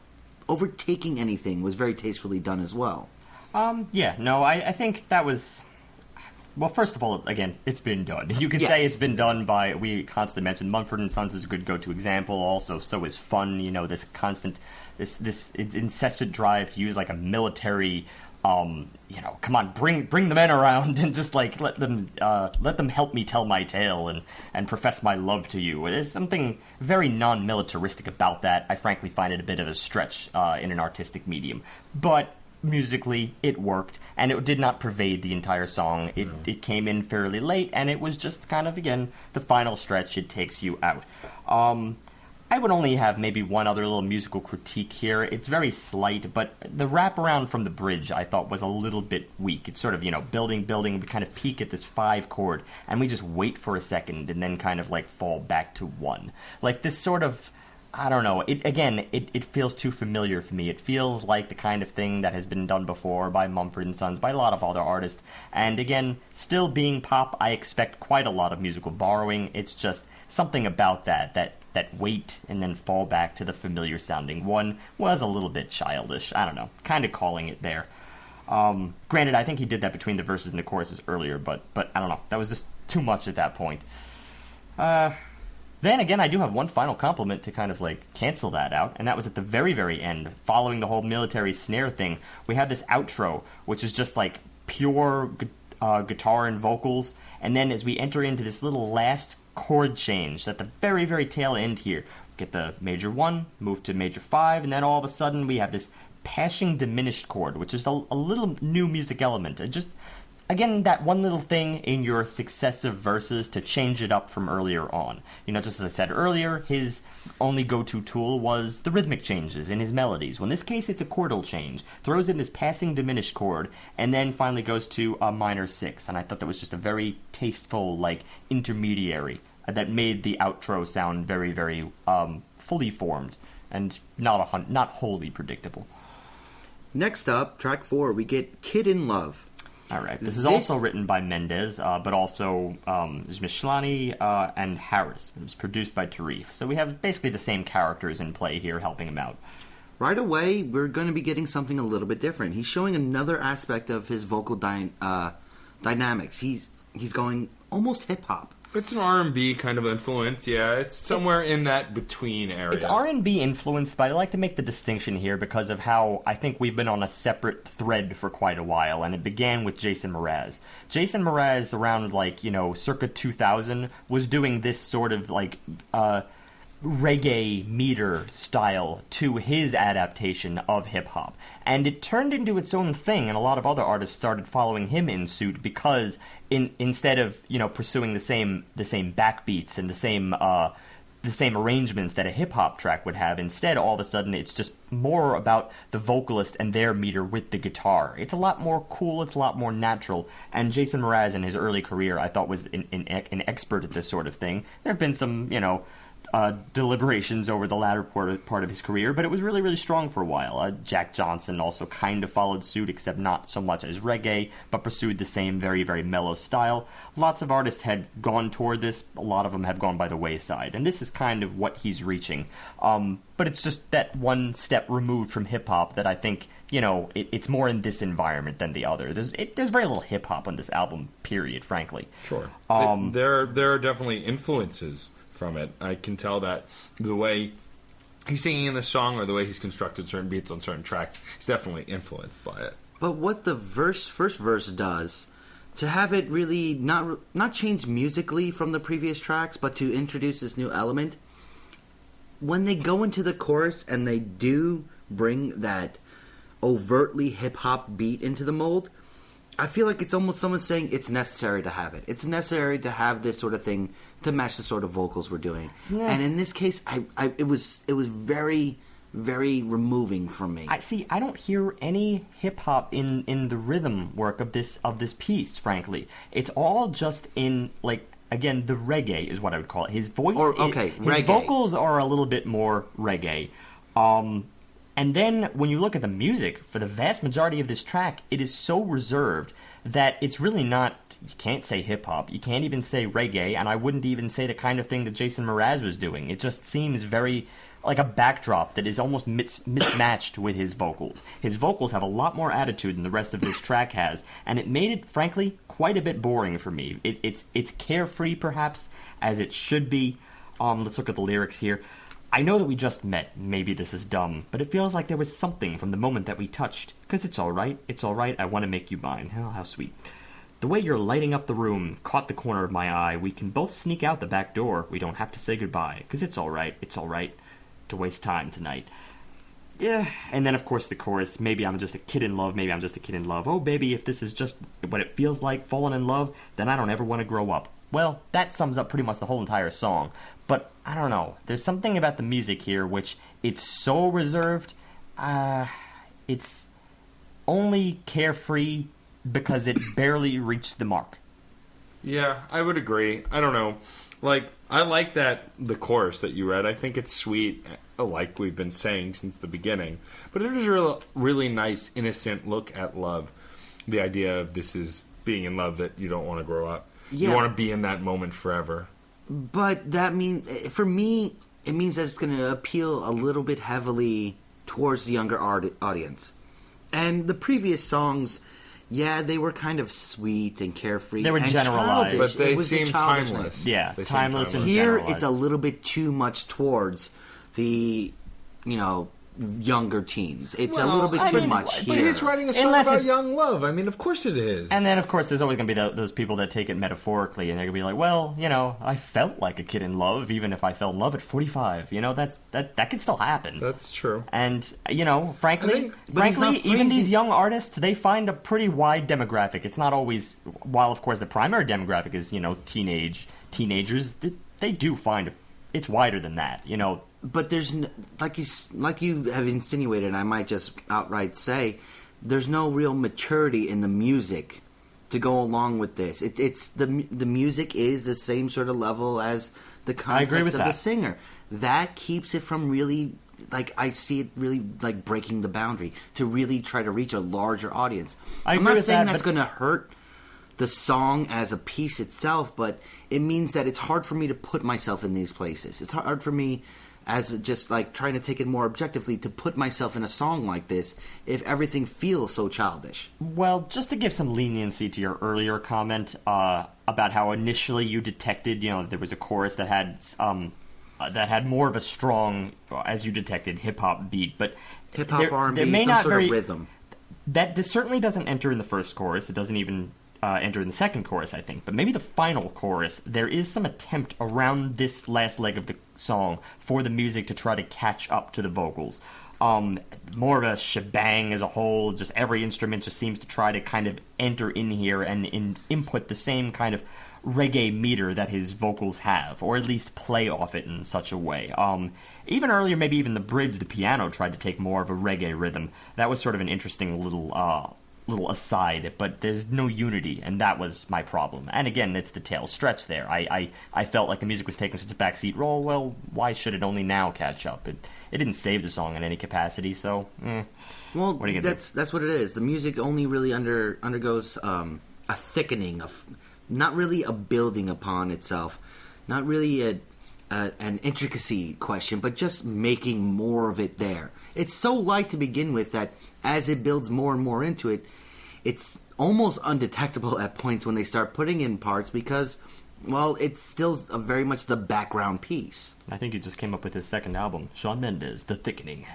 overtaking anything was very tastefully done as well. I think that was... Well, first of all, again, it's been done. You could say it's been done by... We constantly mentioned Mumford & Sons is a good go-to example. Also, so is Fun, this constant... This incessant drive to use like a military... come on, bring the men around and just like let them help me tell my tale and profess my love to you. There's something very non-militaristic about that. I frankly find it a bit of a stretch in an artistic medium. But musically, it worked, and it did not pervade the entire song. It came in fairly late, and it was just kind of, again, the final stretch. It takes you out. I would only have maybe one other little musical critique here. It's very slight, but the wraparound from the bridge I thought was a little bit weak. It's sort of, building, we kind of peak at this 5 chord, and we just wait for a second and then kind of like fall back to 1. Like this sort of, I don't know, it feels too familiar for me. It feels like the kind of thing that has been done before by Mumford & Sons, by a lot of other artists. And again, still being pop, I expect quite a lot of musical borrowing. It's just something about that wait and then fall back to the familiar sounding one was a little bit childish. I don't know, kind of calling it there. Granted, I think he did that between the verses and the choruses earlier, but I don't know, that was just too much at that point. Then again, I do have one final compliment to kind of like cancel that out, and that was at the very, very end, following the whole military snare thing. We had this outro, which is just like pure guitar and vocals, and then as we enter into this little last chord change at the very, very tail end here, get the major 1, move to major 5, and then all of a sudden we have this passing diminished chord, which is a little new music element. It just, again, that one little thing in your successive verses to change it up from earlier on. Just as I said earlier, his only go-to tool was the rhythmic changes in his melodies. Well, in this case, it's a chordal change. Throws in this passing diminished chord, and then finally goes to a minor 6. And I thought that was just a very tasteful, intermediary that made the outro sound very, very fully formed and not wholly predictable. Next up, track 4, we get Kid in Love. All right. This is also written by Mendes, but also Zmislany and Harris. It was produced by Tarif. So we have basically the same characters in play here helping him out. Right away, we're going to be getting something a little bit different. He's showing another aspect of his vocal dynamics. He's going almost hip-hop. It's an R&B kind of influence, yeah. It's somewhere in that between area. It's R&B influenced, but I like to make the distinction here because of how I think we've been on a separate thread for quite a while, and it began with Jason Mraz. Jason Mraz, around, circa 2000, was doing this sort of, reggae meter style to his adaptation of hip-hop. And it turned into its own thing, and a lot of other artists started following him in suit because instead of, pursuing the same backbeats and the same arrangements that a hip-hop track would have, instead, all of a sudden, it's just more about the vocalist and their meter with the guitar. It's a lot more cool, it's a lot more natural, and Jason Mraz in his early career, I thought, was an expert at this sort of thing. There have been some, deliberations over the latter part of his career, but it was really, really strong for a while. Jack Johnson also kind of followed suit, except not so much as reggae, but pursued the same very, very mellow style. Lots of artists had gone toward this. A lot of them have gone by the wayside, and this is kind of what he's reaching. But it's just that one step removed from hip-hop that I think, it's more in this environment than the other. There's very little hip-hop on this album, period, frankly. Sure. There are definitely influences from it. I can tell that the way he's singing in the song or the way he's constructed certain beats on certain tracks, he's definitely influenced by it. But what the first verse does, to have it really not change musically from the previous tracks, but to introduce this new element, when they go into the chorus and they do bring that overtly hip-hop beat into the mold, I feel like it's almost someone saying it's necessary to have it. It's necessary to have this sort of thing to match the sort of vocals we're doing. Yeah. And in this case, it was very, very removing from me. I don't hear any hip hop in the rhythm work of this piece. Frankly, it's all just in again, the reggae is what I would call it. His voice, his vocals are a little bit more reggae. And then when you look at the music, for the vast majority of this track, it is so reserved that it's really not, you can't say hip-hop, you can't even say reggae, and I wouldn't even say the kind of thing that Jason Mraz was doing. It just seems very like a backdrop that is almost mismatched with his vocals. His vocals have a lot more attitude than the rest of this track has, and it made it, frankly, quite a bit boring for me. It's carefree, perhaps, as it should be. Let's look at the lyrics here. I know that we just met, maybe this is dumb, but it feels like there was something from the moment that we touched. 'Cause it's alright, I want to make you mine. Oh, how sweet. The way you're lighting up the room caught the corner of my eye. We can both sneak out the back door. We don't have to say goodbye. 'Cause it's alright to waste time tonight. yeah. And then, of course, the chorus, maybe I'm just a kid in love, maybe I'm just a kid in love. Oh, baby, if this is just what it feels like, falling in love, then I don't ever want to grow up. Well, that sums up pretty much the whole entire song. But, I don't know, there's something about the music here which it's so reserved, it's only carefree because it barely reached the mark. Yeah, I would agree. I don't know. Like, I like that, the chorus that you read. I think it's sweet, like we've been saying since the beginning. But it is a really nice, innocent look at love. The idea of this is being in love, that you don't want to grow up. Yeah. You want to be in that moment forever. But that means, for me, it means that it's going to appeal a little bit heavily towards the younger audience. And the previous songs, yeah, they were kind of sweet and carefree. They were and generalized. But they the seem childishness. timeless. Yeah, They seem timeless and Here, generalized. it's a little bit too much towards the, younger teens. It's a little bit I too mean, much But here. he's writing a song Unless about it's- young love. I mean, of course it is. And then, of course, there's always going to be those people that take it metaphorically, and they're going to be like, well, I felt like a kid in love, even if I fell in love at 45. That can still happen. That's true. And, I frankly, think- but he's not even these phrasing- young artists, they find a pretty wide demographic. It's not always, while, of course, the primary demographic is, teenagers, they do find it's wider than that, But there's like you have insinuated, and I might just outright say, there's no real maturity in the music to go along with this. It's the music is the same sort of level as the I agree context with of the that. singer. That keeps it from really, I see it really breaking the boundary to really try to reach a larger audience. I I'm agree not with saying that, that's but- going to hurt the song as a piece itself, but it means that it's hard for me to put myself in these places. It's hard for me, as just trying to take it more objectively, to put myself in a song like this if everything feels so childish. Well, just to give some leniency to your earlier comment about how initially you detected, there was a chorus that had more of a strong, as you detected, hip hop beat, but Hip hop, there R&B, may some not sort very, of rhythm. That certainly doesn't enter in the first chorus. It doesn't even enter in the second chorus, I think. But maybe the final chorus, there is some attempt around this last leg of the song for the music to try to catch up to the vocals. More of a shebang as a whole. Just every instrument just seems to try to kind of enter in here and input the same kind of reggae meter that his vocals have, or at least play off it in such a way. Even earlier, maybe even the bridge, the piano tried to take more of a reggae rhythm. That was sort of an interesting little aside, but there's no unity, and that was my problem. And again, it's the tail stretch there. I felt like the music was taking such a backseat role. Well, why should it only now catch up? It didn't save the song in any capacity, so Well, what are you gonna that's what it is. The music only really undergoes a thickening of, not really a building upon itself, not really an intricacy question, but just making more of it there. It's so light to begin with that as it builds more and more into it, it's almost undetectable at points when they start putting in parts because, well, it's still very much the background piece. I think he just came up with his second album, Shawn Mendes, The Thickening.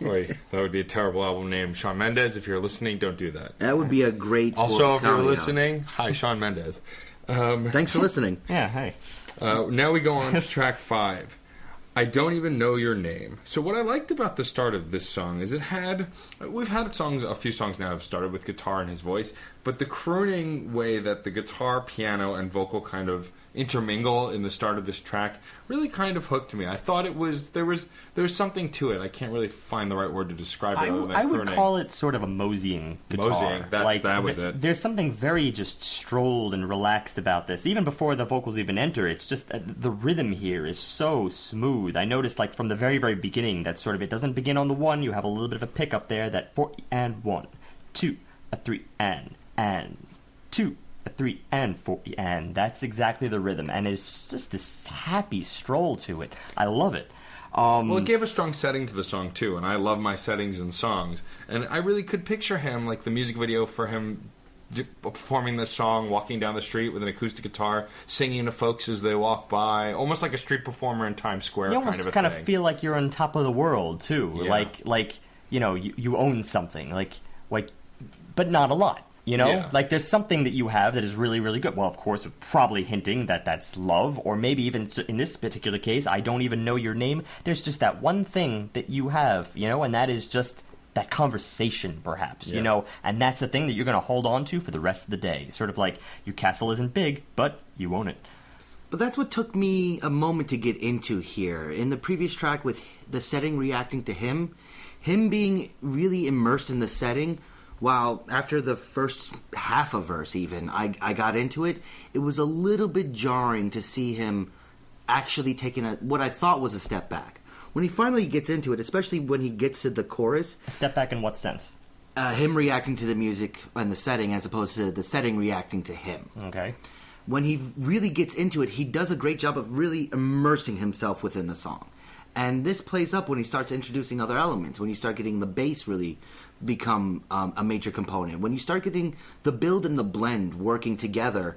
Boy, that would be a terrible album name. Shawn Mendes, if you're listening, don't do that. That would be a great... Also, if you're comedy listening, hi, Shawn Mendes. album. Thanks for listening. Yeah, hey. Now we go on to track 5. I Don't Even Know Your Name. So what I liked about the start of this song is we've had a few songs now have started with guitar and his voice, but the crooning way that the guitar, piano, and vocal kind of intermingle in the start of this track really kind of hooked me. I thought there was something to it. I can't really find the right word to describe it other than I would crooning. call it sort of a moseying guitar. Moseying, that was it. There's something very just strolled and relaxed about this. Even before the vocals even enter, it's just the rhythm here is so smooth. I noticed from the very, very beginning that sort of it doesn't begin on the 1. You have a little bit of a pickup there, that 4 and 1, 2, a 3 and 2. A 3 and 4, and that's exactly the rhythm, and there's just this happy stroll to it. I love it. Well, it gave a strong setting to the song too, and I love my settings in songs. And I really could picture him, like the music video for him performing this song, walking down the street with an acoustic guitar, singing to folks as they walk by, almost like a street performer in Times Square. You almost kind of of feel like you're on top of the world too, Yeah. like you own something, like, but not a lot. You know? Yeah. Like, there's something that you have that is really, really good. Well, of course, probably hinting that that's love, or maybe even in this particular case, I don't even know your name. There's just that one thing that you have, you know, and that is just that conversation, perhaps, you know? And that's the thing that you're going to hold on to for the rest of the day. Sort of like, your castle isn't big, but you own it. But that's what took me a moment to get into here. In the previous track with the setting reacting to him being really immersed in the setting, while after the first half a verse even, I got into it, it was a little bit jarring to see him actually taking what I thought was a step back. When he finally gets into it, especially when he gets to the chorus... A step back in what sense? Him reacting to the music and the setting as opposed to the setting reacting to him. Okay. When he really gets into it, he does a great job of really immersing himself within the song. And this plays up when he starts introducing other elements, when you start getting the bass really become a major component. When you start getting the build and the blend working together,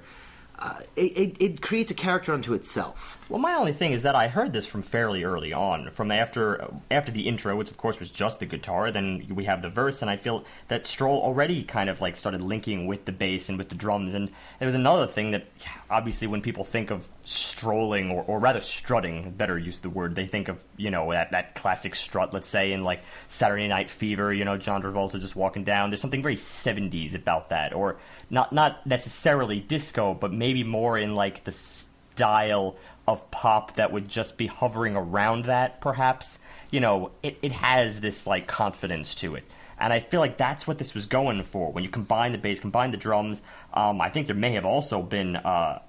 it creates a character unto itself. Well, my only thing is that I heard this from fairly early on, from after the intro, which of course was just the guitar. Then we have the verse, and I feel that Stroll already kind of like started linking with the bass and with the drums. And there was another thing that obviously when people think of strolling, or rather strutting, better use the word, they think of, you know, that classic strut, let's say, in like Saturday Night Fever, you know, John Travolta just walking down. There's something very 70s about that, or not necessarily disco, but maybe more in like the style of pop that would just be hovering around that, perhaps. You know, it has this like confidence to it. And I feel like that's what this was going for. When you combine the bass, combine the drums, I think there may have also been a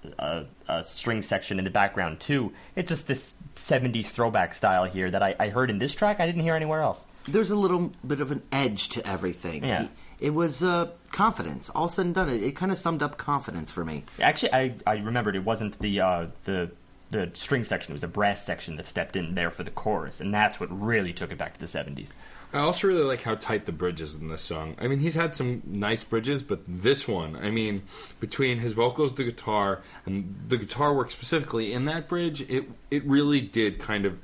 string section in the background too. It's just this 70s throwback style here that I heard in this track I didn't hear anywhere else. There's a little bit of an edge to everything. Yeah. It was confidence. All said and done, it kind of summed up confidence for me. Actually, I remembered it wasn't the string section. It was a brass section that stepped in there for the chorus, and that's what really took it back to the 70s. I also really like how tight the bridge is in this song. I mean, he's had some nice bridges, but this one, I mean, between his vocals, the guitar, and the guitar work specifically in that bridge, it really did kind of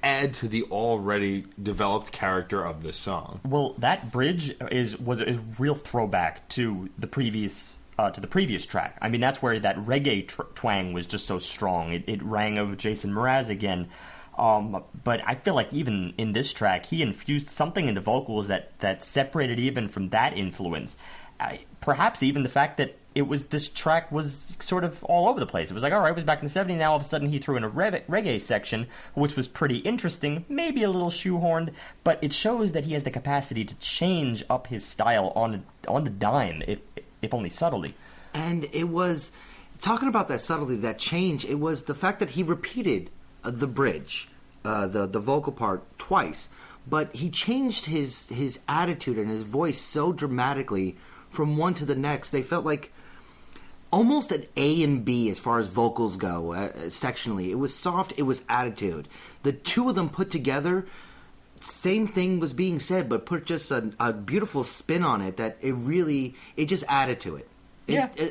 add to the already developed character of this song. Well, that bridge was a real throwback to the previous track. I mean, that's where that reggae twang was just so strong. It rang of Jason Mraz again. But I feel like even in this track, he infused something in the vocals that separated even from that influence. Perhaps even the fact that this track was sort of all over the place. It was like, all right, it was back in the 70s, now all of a sudden he threw in a reggae section, which was pretty interesting, maybe a little shoehorned, but it shows that he has the capacity to change up his style on the dime, if only subtly. And it was, talking about that subtlety, that change, it was the fact that he repeated the bridge, the vocal part, twice, but he changed his attitude and his voice so dramatically from one to the next. They felt like almost an A and B as far as vocals go, sectionally. It was soft, it was attitude. The two of them put together, same thing was being said, but put just a beautiful spin on it that it just added to it.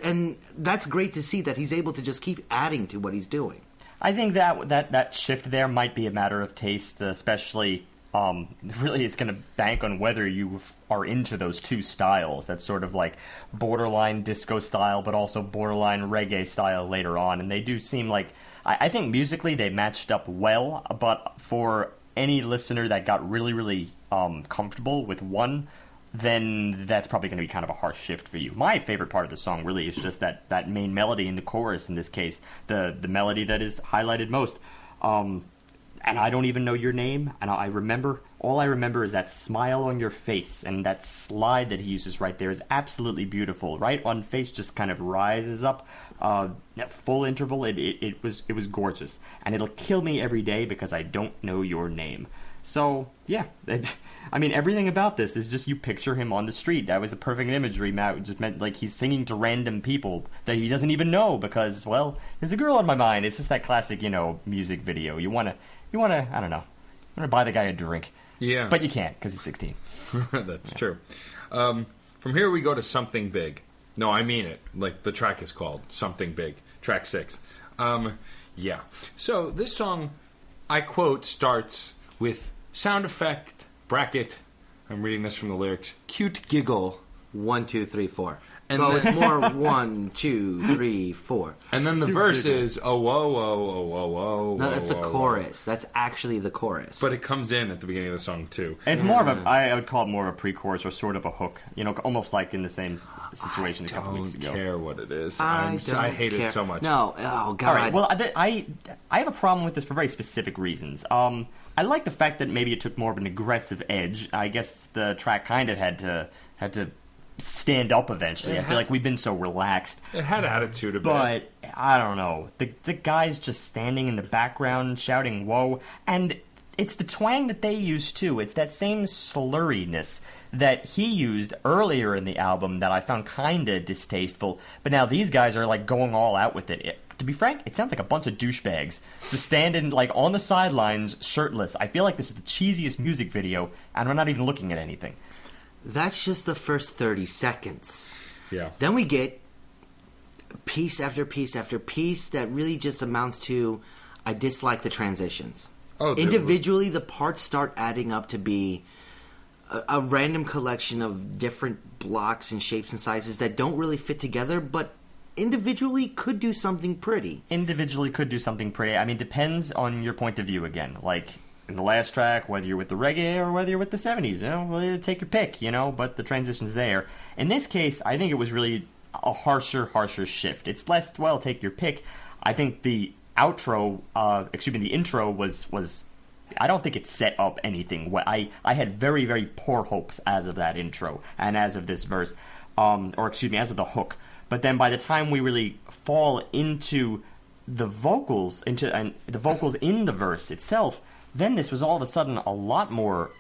And that's great to see that he's able to just keep adding to what he's doing. I think that shift there might be a matter of taste, especially. Really, it's going to bank on whether you are into those two styles. That's sort of like borderline disco style, but also borderline reggae style later on. And they do seem like, I think musically they matched up well, but for any listener that got really, really comfortable with one, then that's probably going to be kind of a harsh shift for you. My favorite part of the song really is just that main melody in the chorus, in this case, the melody that is highlighted most. And I don't even know your name, and all I remember is that smile on your face, and that slide that he uses right there is absolutely beautiful. Right on face just kind of rises up, full interval. It was gorgeous, and it'll kill me every day because I don't know your name. So yeah, I mean, everything about this is just you picture him on the street. That was a perfect imagery, Matt. It just meant like he's singing to random people that he doesn't even know because, well, there's a girl on my mind. It's just that classic, music video. You want to, I don't know, you want to buy the guy a drink. Yeah. But you can't because he's 16. That's true. From here we go to Something Big. No, I mean it. Like, the track is called Something Big. Track 6. Yeah. So, this song, I quote, starts with sound effect, bracket, I'm reading this from the lyrics, cute giggle, 1, 2, 3, 4. And So then- it's more 1, 2, 3, 4. And then the verse is, oh, whoa, whoa, whoa, whoa, whoa. No, that's the whoa, whoa. chorus. That's actually the chorus. But it comes in at the beginning of the song, too. It's more of a, I would call it more of a pre-chorus or sort of a hook. You know, almost like in the same situation a couple weeks ago. I don't care what it is. I hate care. it so much. No, oh god. All right. Well, I have a problem with this for very specific reasons. I like the fact that maybe it took more of an aggressive edge. I guess the track kind of had to stand up eventually. I feel like we've been so relaxed. It had attitude a bit. But I don't know. The guy's just standing in the background shouting "whoa," and it's the twang that they use too. It's that same slurriness that he used earlier in the album that I found kind of distasteful. But now these guys are like going all out with it. To be frank, it sounds like a bunch of douchebags just standing like on the sidelines, shirtless. I feel like this is the cheesiest music video, and we're not even looking at anything. That's just the first 30 seconds. Yeah. Then we get piece after piece after piece that really just amounts to I dislike the transitions. Oh, individually, the parts start adding up to be a random collection of different blocks and shapes and sizes that don't really fit together, but individually could do something pretty. Individually could do something pretty. I mean, depends on your point of view again. Like in the last track, whether you're with the reggae or whether you're with the 70s, you know, well, take your pick, you know, but the transition's there. In this case, I think it was really a harsher shift. It's less, well, take your pick. I think the the intro was I don't think it set up anything. I had very, very poor hopes as of that intro and as of this verse, as of the hook. But then by the time we really fall into the vocals, in the verse itself, then this was all of a sudden a lot more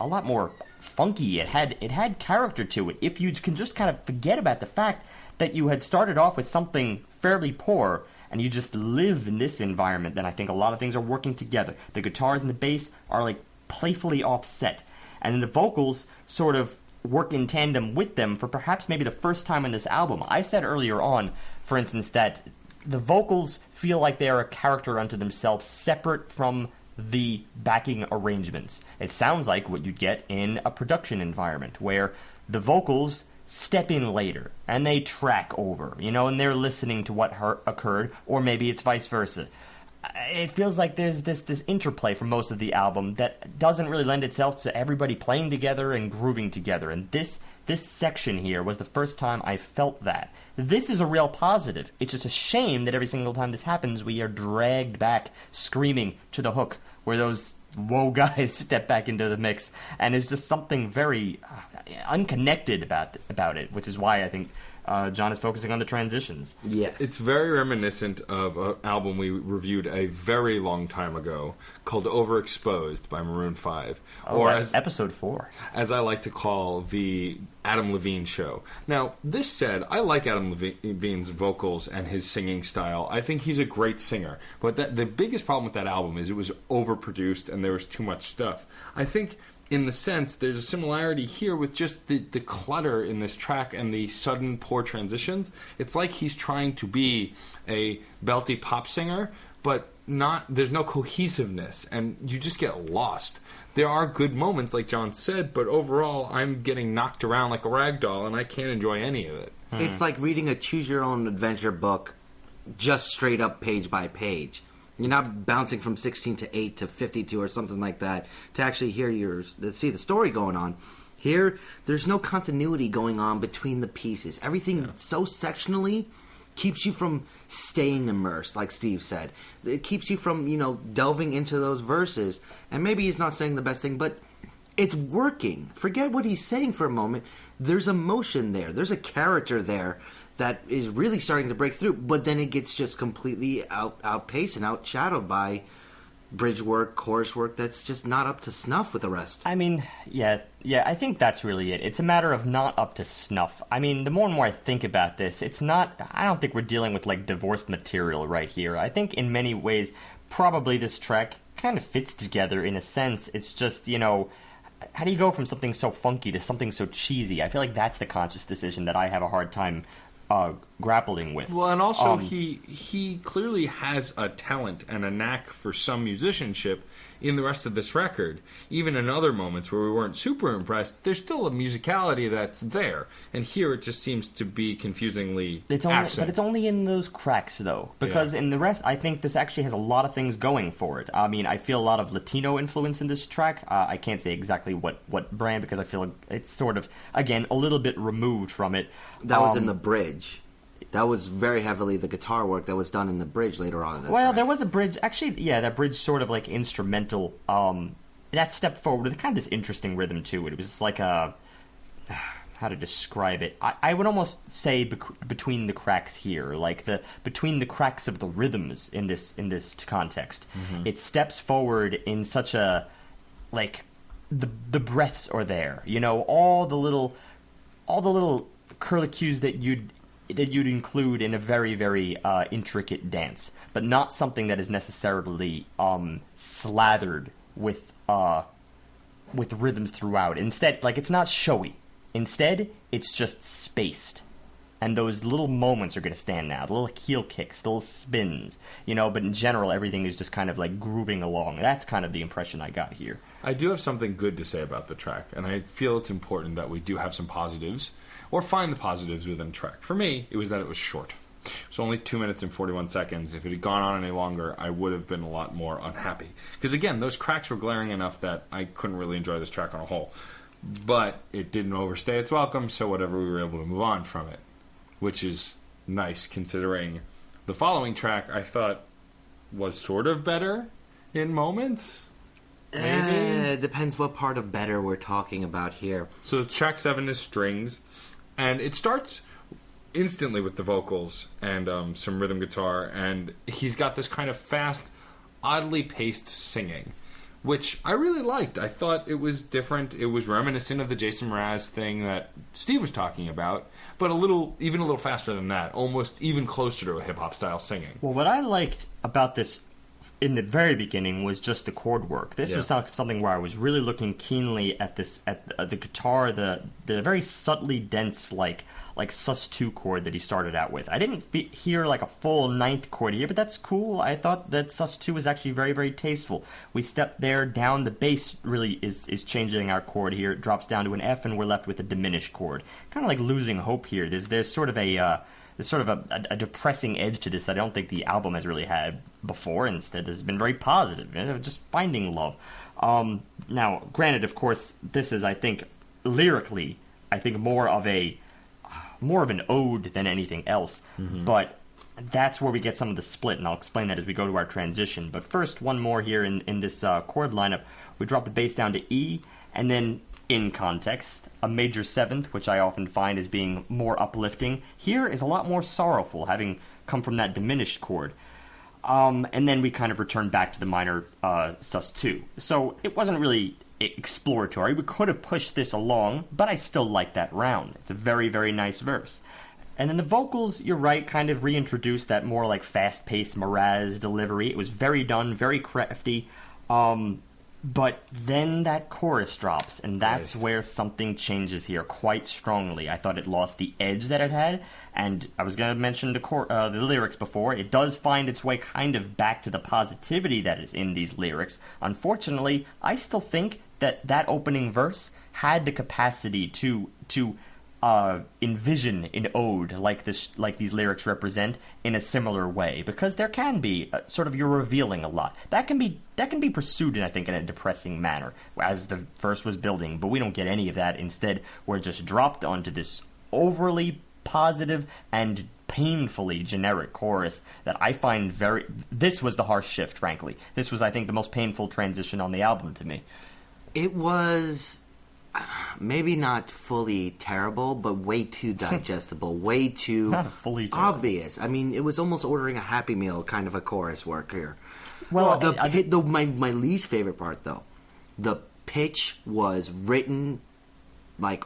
funky. It had character to it. If you can just kind of forget about the fact that you had started off with something fairly poor and you just live in this environment, then I think a lot of things are working together. The guitars and the bass are like playfully offset, and then the vocals sort of work in tandem with them for perhaps maybe the first time in this album. I said earlier on, for instance, that the vocals feel like they are a character unto themselves, separate from the backing arrangements. It sounds like what you'd get in a production environment, where the vocals step in later and they track over, you know, and they're listening to what occurred, or maybe it's vice versa. It feels like there's this interplay for most of the album that doesn't really lend itself to everybody playing together and grooving together. And this section here was the first time I felt that. This is a real positive. It's just a shame that every single time this happens, we are dragged back screaming to the hook, where those whoa guys step back into the mix, and there's just something very unconnected about it, which is why I think John is focusing on the transitions. Yes. It's very reminiscent of an album we reviewed a very long time ago called Overexposed by Maroon 5. Or as episode 4. As I like to call the Adam Levine show. Now, this said, I like Adam Levine's vocals and his singing style. I think he's a great singer. But the biggest problem with that album is it was overproduced and there was too much stuff. I think, in the sense, there's a similarity here with just the clutter in this track and the sudden poor transitions. It's like he's trying to be a belty pop singer, but there's no cohesiveness, and you just get lost. There are good moments, like John said, but overall, I'm getting knocked around like a rag doll, and I can't enjoy any of it. It's like reading a choose-your-own-adventure book just straight up page by page. You're not bouncing from 16 to 8 to 52 or something like that to actually see the story going on. Here, there's no continuity going on between the pieces. Everything so sectionally keeps you from staying immersed, like Steve said. It keeps you from, delving into those verses. And maybe he's not saying the best thing, but it's working. Forget what he's saying for a moment. There's emotion there. There's a character there that is really starting to break through, but then it gets just completely outpaced and outshadowed by bridge work, chorus work that's just not up to snuff with the rest. I mean, yeah, I think that's really it. It's a matter of not up to snuff. I mean, the more and more I think about this, I don't think we're dealing with, like, divorced material right here. I think in many ways, probably this track kind of fits together in a sense. It's just, how do you go from something so funky to something so cheesy? I feel like that's the conscious decision that I have a hard time grappling with. Well, and also he clearly has a talent and a knack for some musicianship in the rest of this record. Even in other moments where we weren't super impressed, there's still a musicality that's there. And here it just seems to be confusingly absent. But it's only in those cracks, though. Because in the rest, I think this actually has a lot of things going for it. I mean, I feel a lot of Latino influence in this track. I can't say exactly what brand, because I feel it's sort of, again, a little bit removed from it. That was in the bridge. That was very heavily the guitar work that was done in the bridge later on in the track. There was a bridge. Actually, yeah, that bridge sort of like instrumental. That stepped forward with kind of this interesting rhythm to it. It was like a... how to describe it? I would almost say between the cracks here, like between the cracks of the rhythms in this context. Mm-hmm. It steps forward in such a... like, the breaths are there. You know, all the little curlicues that you'd include in a very, very intricate dance, but not something that is necessarily slathered with rhythms throughout. Instead, like, it's not showy. Instead, it's just spaced. And those little moments are going to stand out. The little heel kicks, the little spins, you know, but in general, everything is just kind of like grooving along. That's kind of the impression I got here. I do have something good to say about the track, and I feel it's important that we do have some positives, or find the positives within the track. For me, it was that it was short. It was only 2 minutes and 41 seconds. If it had gone on any longer, I would have been a lot more unhappy. Because again, those cracks were glaring enough that I couldn't really enjoy this track on a whole. But it didn't overstay its welcome, so whatever, we were able to move on from it. Which is nice, considering the following track I thought was sort of better in moments. Maybe? It depends what part of better we're talking about here. So track 7 is strings, and it starts instantly with the vocals and some rhythm guitar, and he's got this kind of fast, oddly paced singing, which I really liked. I thought it was different. It was reminiscent of the Jason Mraz thing that Steve was talking about, but even a little faster than that, almost even closer to a hip-hop style singing. Well, what I liked about this in the very beginning was just the chord work. This was something where I was really looking keenly at the guitar, the very subtly dense, like sus2 chord that he started out with. I didn't hear like a full ninth chord here, but that's cool. I thought that sus2 was actually very, very tasteful. We step there down, the bass really is changing our chord here. It drops down to an F, and we're left with a diminished chord. Kind of like losing hope here. There's sort of a depressing edge to this that I don't think the album has really had before. Instead, this has been very positive, just finding love. Now, granted, of course, this is, I think, lyrically, more of an ode than anything else. Mm-hmm. But that's where we get some of the split, and I'll explain that as we go to our transition. But first, one more here in this chord lineup. We drop the bass down to E, and then, in context, a major seventh, which I often find as being more uplifting, here is a lot more sorrowful, having come from that diminished chord. And then we kind of return back to the minor sus2. So it wasn't really exploratory. We could have pushed this along, but I still like that round. It's a very, very nice verse. And then the vocals, you're right, kind of reintroduced that more like fast-paced Mraz delivery. It was very done, very crafty. But then that chorus drops, and that's where something changes here quite strongly. I thought it lost the edge that it had, and I was going to mention the lyrics before. It does find its way kind of back to the positivity that is in these lyrics. Unfortunately, I still think that opening verse had the capacity to envision an ode like these lyrics represent in a similar way, because there can be sort of, you're revealing a lot that can be pursued in, I think, in a depressing manner as the verse was building, but we don't get any of that. Instead, we're just dropped onto this overly positive and painfully generic chorus that I find this was the harsh shift, frankly. This was, I think, the most painful transition on the album to me. It was maybe not fully terrible, but way too digestible, way too not fully terrible. Obvious. I mean, it was almost ordering a Happy Meal kind of a chorus work here. Well, my least favorite part, though, the pitch was written like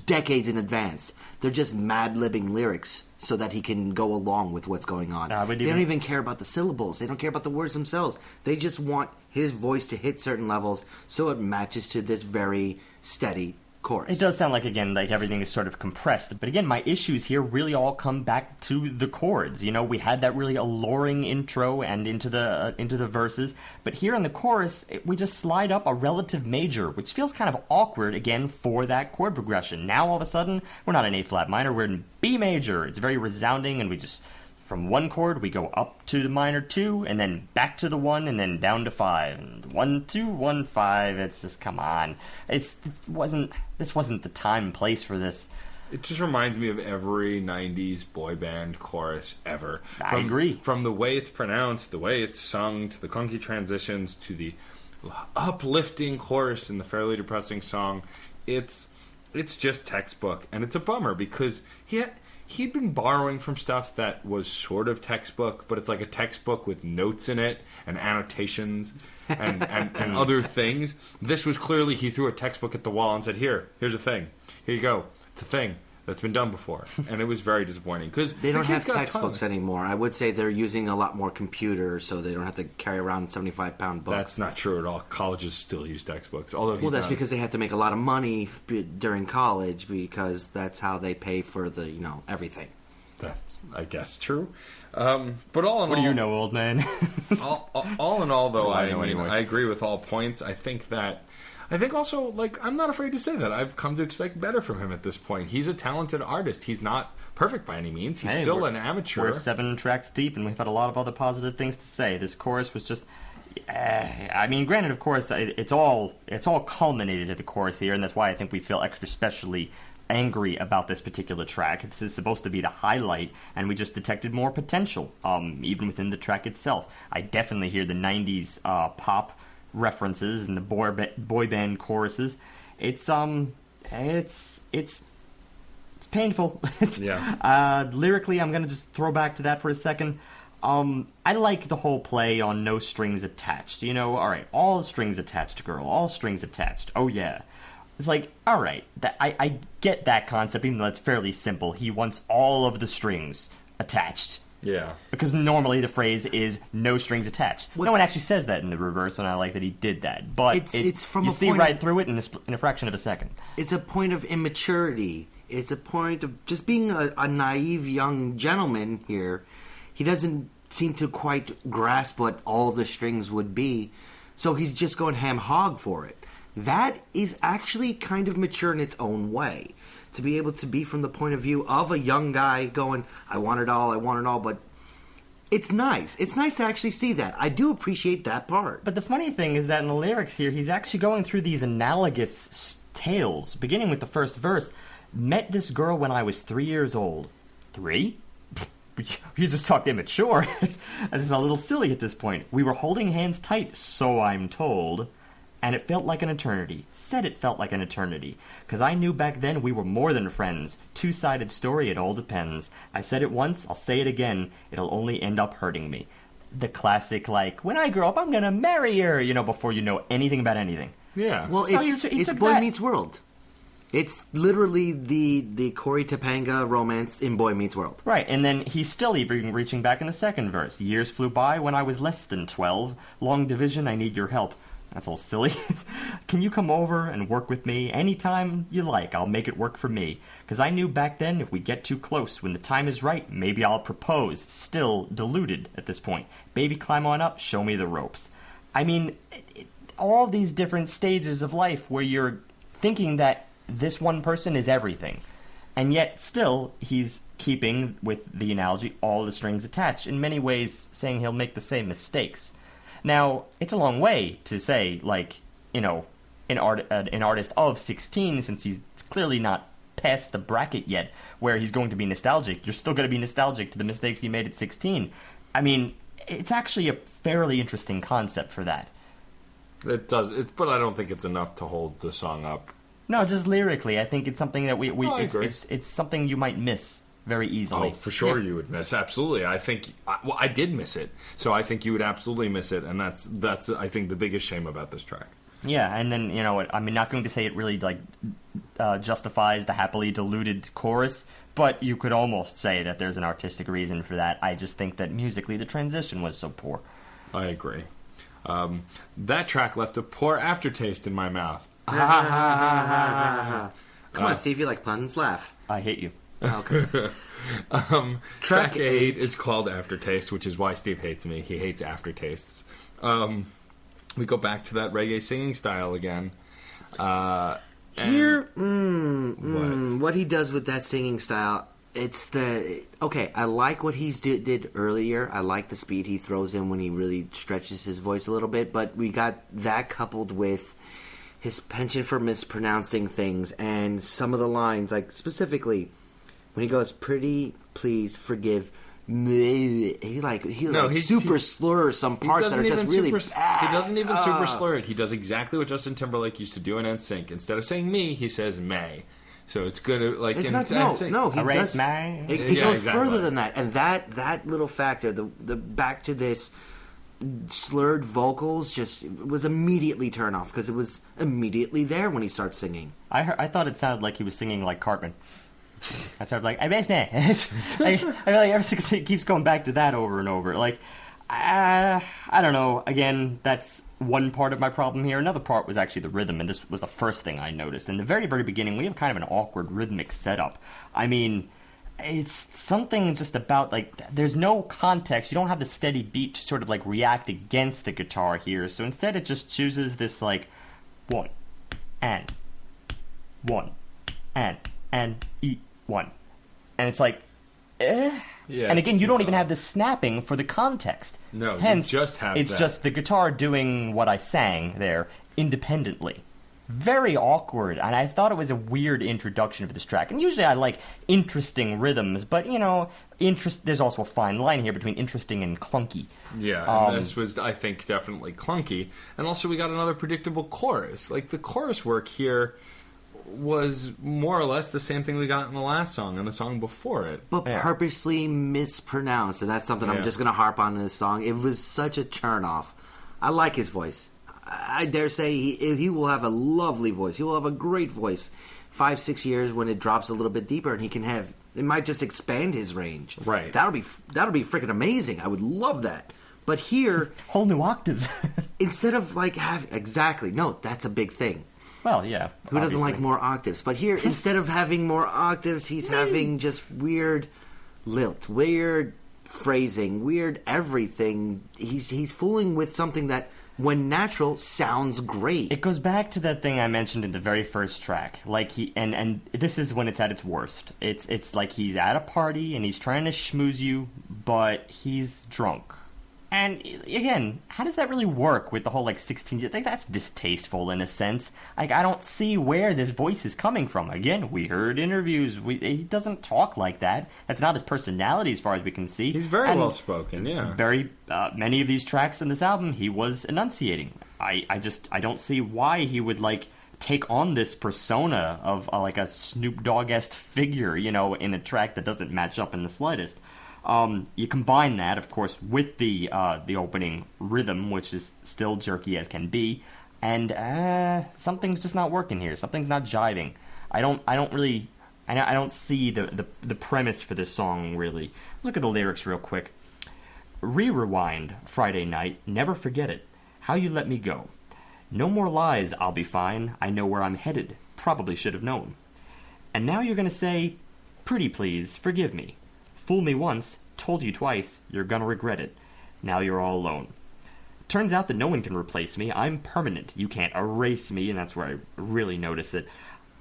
decades in advance. They're just mad-libbing lyrics so that he can go along with what's going on. They don't even care about the syllables. They don't care about the words themselves. They just want his voice to hit certain levels so it matches to this very steady chorus. It does sound like, again, like everything is sort of compressed. But again, my issues here really all come back to the chords. You know, we had that really alluring intro and into the verses. But here in the chorus, we just slide up a relative major, which feels kind of awkward, again, for that chord progression. Now, all of a sudden, we're not in A-flat minor, we're in B major. It's very resounding, and we just... From one chord, we go up to the minor 2, and then back to the 1, and then down to 5. And 1, 2, 1, 5. It's just, come on. This wasn't the time and place for this. It just reminds me of every 90s boy band chorus ever. I agree. From the way it's pronounced, the way it's sung, to the clunky transitions, to the uplifting chorus in the fairly depressing song. It's just textbook, and it's a bummer because he'd been borrowing from stuff that was sort of textbook, but it's like a textbook with notes in it and annotations and other things. This was clearly he threw a textbook at the wall and said, here's a thing. Here you go. It's a thing that's been done before. And it was very disappointing because they don't have textbooks anymore. I would say they're using a lot more computers, so they don't have to carry around 75-pound books. That's not true at all. Colleges still use textbooks. Although that's because they have to make a lot of money during college because that's how they pay for the everything. That's, I guess, true. But all in all... What do you know, old man? all in all, though, I know anyway. I agree with all points. I think also, like, I'm not afraid to say that. I've come to expect better from him at this point. He's a talented artist. He's not perfect by any means. He's still an amateur. We're 7 tracks deep, and we've had a lot of other positive things to say. This chorus was just... I mean, granted, of course, it's all culminated at the chorus here, and that's why I think we feel extra specially angry about this particular track. This is supposed to be the highlight, and we just detected more potential, even within the track itself. I definitely hear the 90s pop references and the boy band choruses. It's painful. Lyrically, I'm gonna just throw back to that for a second. I like the whole play on no strings attached. All right, all strings attached, girl, all strings attached. Oh yeah. It's like, all right, I get that concept, even though it's fairly simple. He wants all of the strings attached. Yeah. Because normally the phrase is no strings attached. No one actually says that in the reverse, and I like that he did that. But it's from you a see point right through it in a fraction of a second. It's a point of immaturity. It's a point of just being a naive young gentleman here. He doesn't seem to quite grasp what all the strings would be, so he's just going ham hog for it. That is actually kind of mature in its own way. To be able to be from the point of view of a young guy going, I want it all, but it's nice. It's nice to actually see that. I do appreciate that part. But the funny thing is that in the lyrics here, he's actually going through these analogous tales, beginning with the first verse. Met this girl when I was 3 years old. 3? You just talked immature. It's a little silly at this point. We were holding hands tight, so I'm told. And it felt like an eternity. Said it felt like an eternity. 'Cause I knew back then we were more than friends. Two-sided story, it all depends. I said it once, I'll say it again. It'll only end up hurting me. The classic, like, when I grow up, I'm gonna marry her, before you know anything about anything. Yeah. Well, So it's Boy Meets World. It's literally the Corey Topanga romance in Boy Meets World. Right, and then he's still even reaching back in the second verse. Years flew by when I was less than 12. Long division, I need your help. That's all silly. Can you come over and work with me? Anytime you like, I'll make it work for me. 'Cause I knew back then if we get too close, when the time is right, maybe I'll propose. Still deluded at this point. Baby, climb on up, show me the ropes. I mean, all these different stages of life where you're thinking that this one person is everything. And yet, still, he's keeping, with the analogy, all the strings attached. In many ways, saying he'll make the same mistakes. Now, it's a long way to say, like, an artist of 16, since he's clearly not past the bracket yet, where he's going to be nostalgic. You're still going to be nostalgic to the mistakes he made at 16. I mean, it's actually a fairly interesting concept for that. It does, but I don't think it's enough to hold the song up. No, just lyrically, I think it's something that I agree. it's something you might miss very easily. Oh, for sure you would miss. Absolutely. I think, I did miss it. So I think you would absolutely miss it. And that's I think, the biggest shame about this track. Yeah, and then, I'm not going to say it really, justifies the happily deluded chorus, but you could almost say that there's an artistic reason for that. I just think that musically the transition was so poor. I agree. That track left a poor aftertaste in my mouth. Come on, Steve, you like puns? Laugh. I hate you. Okay. Track 8 is called Aftertaste, which is why Steve hates me. He hates aftertastes. We go back to that reggae singing style again. Here, what he does with that singing style, I like what he did earlier. I like the speed he throws in when he really stretches his voice a little bit, but we got that coupled with his penchant for mispronouncing things and some of the lines, like specifically when he goes, "Pretty please forgive me," he super slurs some parts that are just really bad. He doesn't even super slur it. He does exactly what Justin Timberlake used to do in NSYNC. Instead of saying me, he says may. So it's good. He he does. It goes further than that, and that little factor, the back to this slurred vocals, just was immediately turn off because it was immediately there when he starts singing. I thought it sounded like he was singing like Cartman. I started like, I miss me. I feel like ever since it keeps going back to that over and over. Like, I don't know. Again, that's one part of my problem here. Another part was actually the rhythm, and this was the first thing I noticed. In the very, very beginning, we have kind of an awkward rhythmic setup. I mean, it's something just about, like, there's no context. You don't have the steady beat to sort of, like, react against the guitar here. So instead it just chooses this, like, one, and, E, one. And it's like, eh. Yeah, and again, you don't even have the snapping for the context. No, hence, you just have it's that. just the guitar doing what I sang there independently. Very awkward, and I thought it was a weird introduction of this track. And usually I like interesting rhythms, but, you know, there's also a fine line here between interesting and clunky. Yeah, and this was, I think, definitely clunky. And also we got another predictable chorus. Like, the chorus work here was more or less the same thing we got in the last song and the song before it. But purposely mispronounced, and that's something I'm just going to harp on in this song. It was such a turn-off. I like his voice. I dare say he will have a lovely voice. He will have a great voice 5-6 years when it drops a little bit deeper, and it might just expand his range. Right. That'll be freaking amazing. I would love that. But here, whole new octaves. instead of like that's a big thing. Well, yeah. Who doesn't like more octaves? But here, instead of having more octaves, he's having just weird lilt, weird phrasing, weird everything. He's fooling with something that, when natural, sounds great. It goes back to that thing I mentioned in the very first track. Like and this is when it's at its worst. It's like he's at a party and he's trying to schmooze you, but he's drunk. And again, how does that really work with the whole 16? I think that's distasteful in a sense. Like, I don't see where this voice is coming from. Again, we heard interviews. He doesn't talk like that. That's not his personality, as far as we can see. He's very well spoken. Yeah. Very many of these tracks in this album, he was enunciating. I don't see why he would take on this persona of a Snoop Dogg-esque figure, in a track that doesn't match up in the slightest. You combine that, of course, with the opening rhythm, which is still jerky as can be, and something's just not working here. Something's not jiving. I don't see the premise for this song really. Look at the lyrics real quick. Rewind, Friday night, never forget it. How you let me go. No more lies, I'll be fine. I know where I'm headed. Probably should have known. And now you're gonna say, pretty please, forgive me. Fool me once, told you twice, you're gonna regret it. Now you're all alone. Turns out that no one can replace me. I'm permanent. You can't erase me, and that's where I really notice it.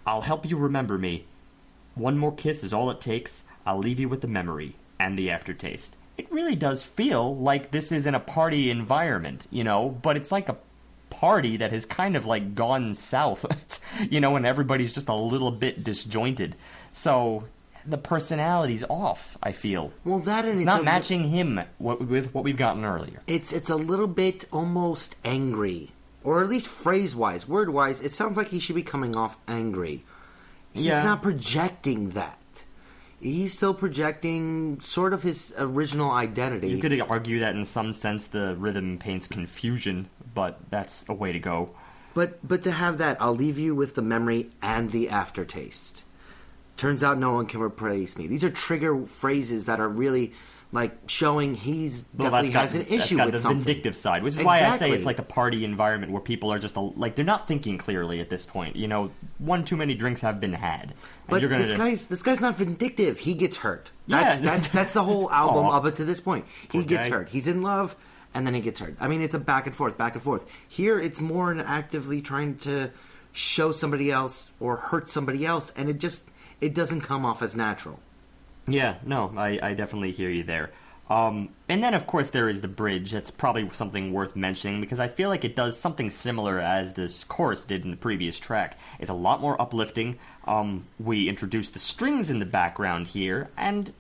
I'll help you remember me. One more kiss is all it takes. I'll leave you with the memory and the aftertaste. It really does feel like this is in a party environment, but it's like a party that has kind of gone south, and everybody's just a little bit disjointed. So the personality's off, I feel. Well, it's not matching him with what we've gotten earlier. It's a little bit almost angry, or at least phrase-wise, word-wise, it sounds like he should be coming off angry. He's not projecting that. He's still projecting sort of his original identity. You could argue that in some sense the rhythm paints confusion, but that's a way to go. But to have that, I'll leave you with the memory and the aftertaste. Turns out no one can replace me. These are trigger phrases that are really like showing he's definitely has an issue that's got with the something. vindictive side, which is why I say Exactly. it's like the party environment where people are just like they're not thinking clearly at this point. You know, one too many drinks have been had. And But you're gonna this guy's not vindictive. He gets hurt. Yeah. That's the whole album Aw. up until this point. He Poor gets guy. hurt. He's in love, and then he gets hurt. I mean, it's a back and forth, back and forth. Here, it's more an actively trying to show somebody else or hurt somebody else, and it doesn't come off as natural. Yeah, no, I definitely hear you there. And then, of course, there is the bridge. That's probably something worth mentioning because I feel like it does something similar as this chorus did in the previous track. It's a lot more uplifting. We introduce the strings in the background here, and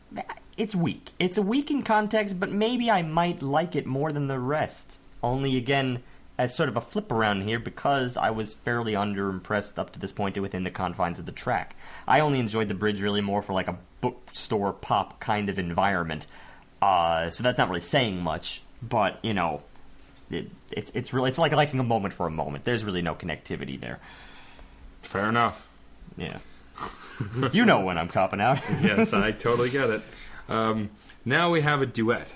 it's weak. It's a weak in context, but maybe I might like it more than the rest. Only, again, as sort of a flip around here because I was fairly underimpressed up to this point within the confines of the track. I only enjoyed the bridge really more for like a bookstore pop kind of environment. So that's not really saying much, but you know, it's really it's like liking a moment for a moment. There's really no connectivity there. Fair enough. Yeah, you know when I'm copping out. Yes, I totally get it. Now we have a duet.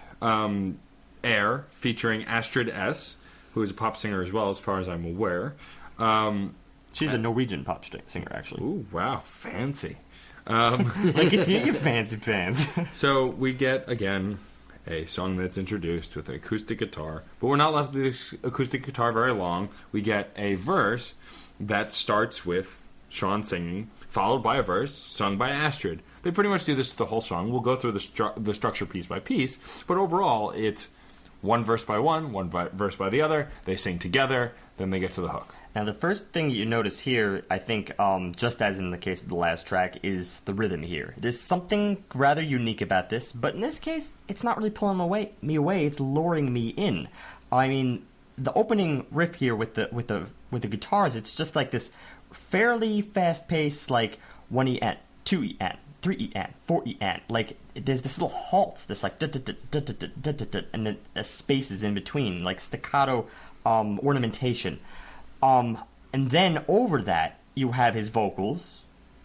Air, featuring Astrid S., who is a pop singer as well, as far as I'm aware. She's a Norwegian pop singer, actually. Ooh, wow, fancy. Like it's you fancy fans. So we get, again, a song that's introduced with an acoustic guitar, but we're not left with this acoustic guitar very long. We get a verse that starts with Shawn singing, followed by a verse sung by Astrid. They pretty much do this the whole song. We'll go through the structure piece by piece, but overall, it's one verse by one verse by the other. They sing together, then they get to the hook. Now, the first thing you notice here, I think, just as in the case of the last track, is the rhythm here. There's something rather unique about this, but in this case, it's not really pulling me away. It's luring me in. I mean, the opening riff here with the guitars, it's just like this fairly fast-paced, like 1 EN, 2 EN, 3 EN, 4 EN. Like there's this little halt, this like and then spaces in between, like staccato ornamentation. And then over that, you have his vocals,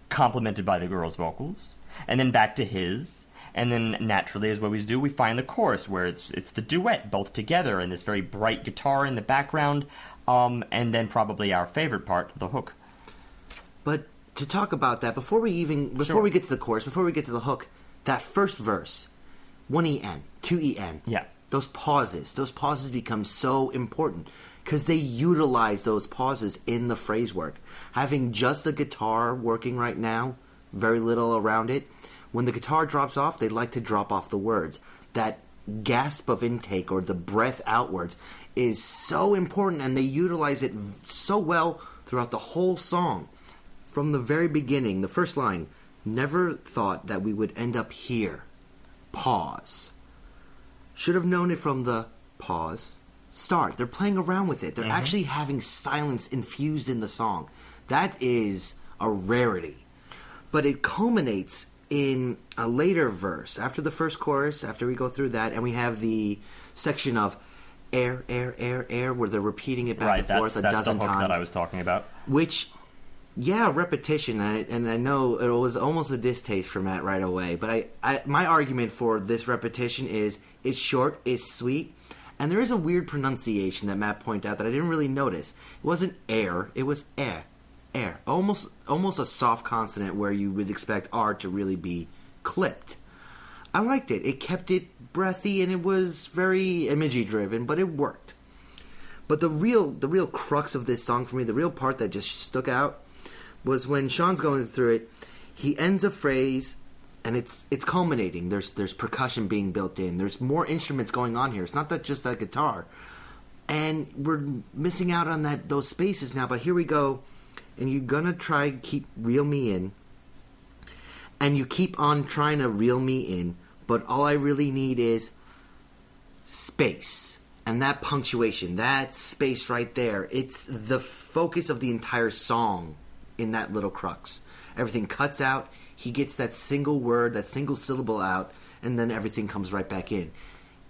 complemented by the girl's vocals, and then back to his, and then naturally, as we always do, we find the chorus, where it's the duet, both together, and this very bright guitar in the background, and then probably our favorite part, the hook. But to talk about that, before we get to the chorus, before we get to the hook, that first verse, 1 EN, 2 EN, Yeah. those pauses become so important because they utilize those pauses in the phrase work. Having just the guitar working right now, very little around it, when the guitar drops off, they like to drop off the words. That gasp of intake or the breath outwards is so important, and they utilize it so well throughout the whole song. From the very beginning, the first line, never thought that we would end up here. Pause. Should have known it from the pause. Start. They're playing around with it. They're actually having silence infused in the song. That is a rarity. But it culminates in a later verse. After the first chorus, after we go through that, and we have the section of air, air, air, air, where they're repeating it back and forth a dozen the hook times. that I was talking about. Which, yeah, repetition, and I know it was almost a distaste for Matt right away, but my argument for this repetition is it's short, it's sweet, and there is a weird pronunciation that Matt pointed out that I didn't really notice. It wasn't air, it was air, air. Almost a soft consonant where you would expect R to really be clipped. I liked it. It kept it breathy, and it was very imagery-driven, but it worked. But the real crux of this song for me, the real part that just stuck out, was when Shawn's going through it, he ends a phrase, and it's culminating. There's percussion being built in. There's more instruments going on here. It's not just that guitar. And we're missing out on those spaces now, but here we go. And you're going to try to keep reel me in. And you keep on trying to reel me in, but all I really need is space. And that punctuation, that space right there, it's the focus of the entire song in that little crux. Everything cuts out, he gets that single word, that single syllable out, and then everything comes right back in.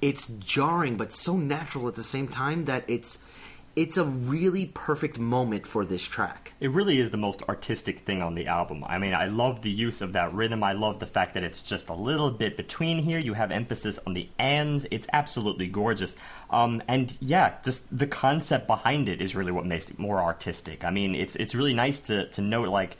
It's jarring, but so natural at the same time that it's a really perfect moment for this track. It really is the most artistic thing on the album. I mean, I love the use of that rhythm. I love the fact that it's just a little bit between here. You have emphasis on the ands. It's absolutely gorgeous. And yeah, just the concept behind it is really what makes it more artistic. I mean, it's really nice to note, like,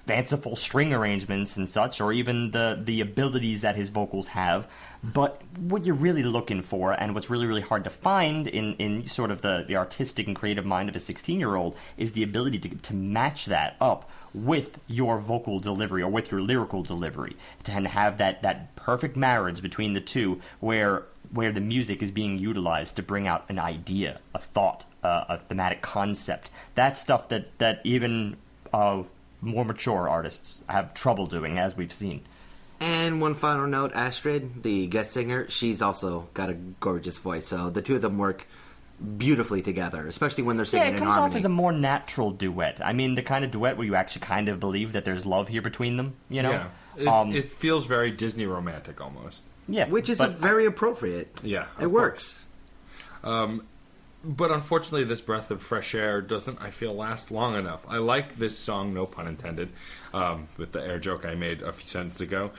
fanciful string arrangements and such, or even the abilities that his vocals have. But what you're really looking for, and what's really, really hard to find in sort of the artistic and creative mind of a 16-year-old, is the ability to match that up with your vocal delivery or with your lyrical delivery, to have that perfect marriage between the two, where the music is being utilized to bring out an idea, a thought, a thematic concept. That's stuff that even more mature artists have trouble doing, as we've seen. And one final note, Astrid, the guest singer, she's also got a gorgeous voice, so the two of them work beautifully together, especially when they're singing in harmony. Yeah, it comes off as a more natural duet. I mean, the kind of duet where you actually kind of believe that there's love here between them, you know? Yeah. It feels very Disney romantic, almost. Yeah. Which is very appropriate. Yeah. It works. But unfortunately, this breath of fresh air doesn't, I feel, last long enough. I like this song, no pun intended, with the air joke I made a few sentences ago.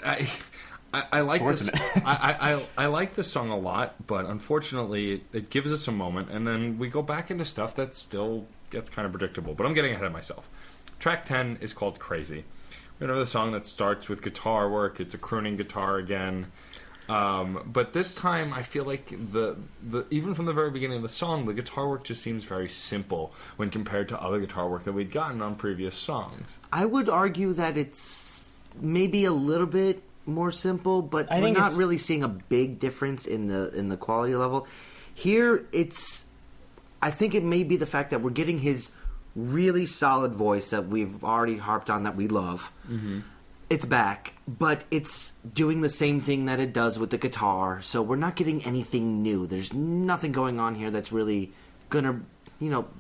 I like this. I like this song a lot, but unfortunately, it gives us a moment, and then we go back into stuff that still gets kind of predictable. But I'm getting ahead of myself. Track 10 is called Crazy. We have another song that starts with guitar work. It's a crooning guitar again. But this time, I feel like the even from the very beginning of the song, the guitar work just seems very simple when compared to other guitar work that we'd gotten on previous songs. I would argue that it's maybe a little bit more simple, but we're not really seeing a big difference in the quality level. Here, I think it may be the fact that we're getting his really solid voice that we've already harped on, that we love. Mm-hmm. It's back, but it's doing the same thing that it does with the guitar, so we're not getting anything new. There's nothing going on here that's really gonna,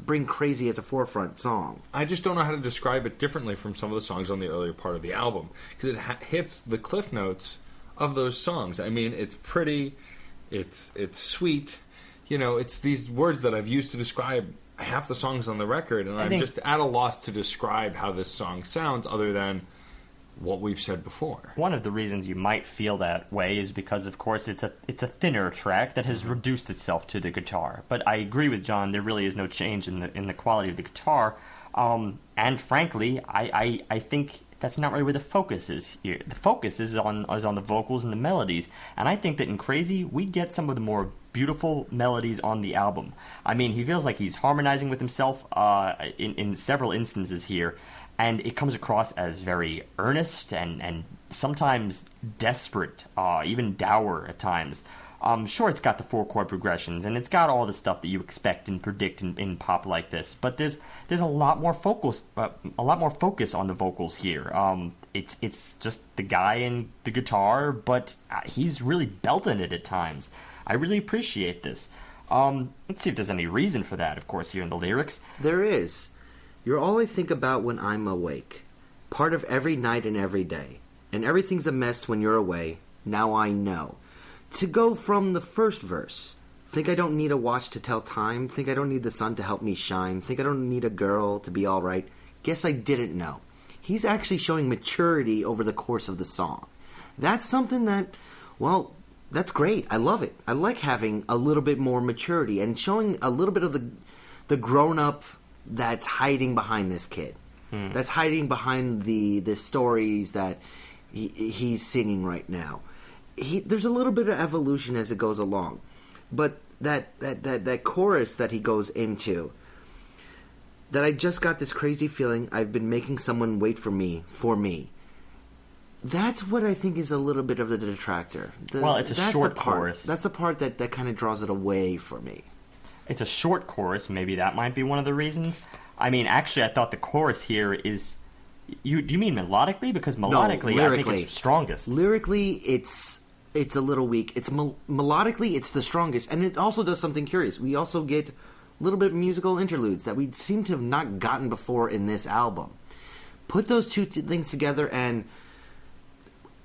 bring Crazy as a forefront song. I just don't know how to describe it differently from some of the songs on the earlier part of the album, because it hits the cliff notes of those songs. I mean, it's pretty, it's sweet, it's these words that I've used to describe half the songs on the record, and I'm just at a loss to describe how this song sounds other than what we've said before. One of the reasons you might feel that way is because, of course, it's a thinner track that has reduced itself to the guitar. But I agree with John. There really is no change in the quality of the guitar. And frankly, I think that's not really where the focus is here. The focus is on the vocals and the melodies. And I think that in Crazy, we get some of the more beautiful melodies on the album. I mean, he feels like he's harmonizing with himself in several instances here. And it comes across as very earnest and sometimes desperate, even dour at times. Sure, it's got the 4-chord progressions, and it's got all the stuff that you expect and predict in pop like this. But there's a lot more focus on the vocals here. It's just the guy and the guitar, but he's really belting it at times. I really appreciate this. Let's see if there's any reason for that, of course, here in the lyrics. There is. You're all I think about when I'm awake, part of every night and every day, and everything's a mess when you're away, now I know. To go from the first verse, think I don't need a watch to tell time, think I don't need the sun to help me shine, think I don't need a girl to be alright, guess I didn't know. He's actually showing maturity over the course of the song. That's something that, that's great. I love it. I like having a little bit more maturity and showing a little bit of the grown-up that's hiding behind this kid. That's hiding behind the stories that he's singing right now. There's a little bit of evolution as it goes along. But that chorus that he goes into, that I just got this crazy feeling I've been making someone wait for me. That's what I think is a little bit of the detractor. It's a short chorus. That's the part that kind of draws it away for me. It's a short chorus. Maybe that might be one of the reasons. I mean, actually, I thought the chorus here is... Do you mean melodically? Because melodically, I think it's strongest. Lyrically, it's a little weak. It's melodically, it's the strongest. And it also does something curious. We also get a little bit of musical interludes that we seem to have not gotten before in this album. Put those two things together, and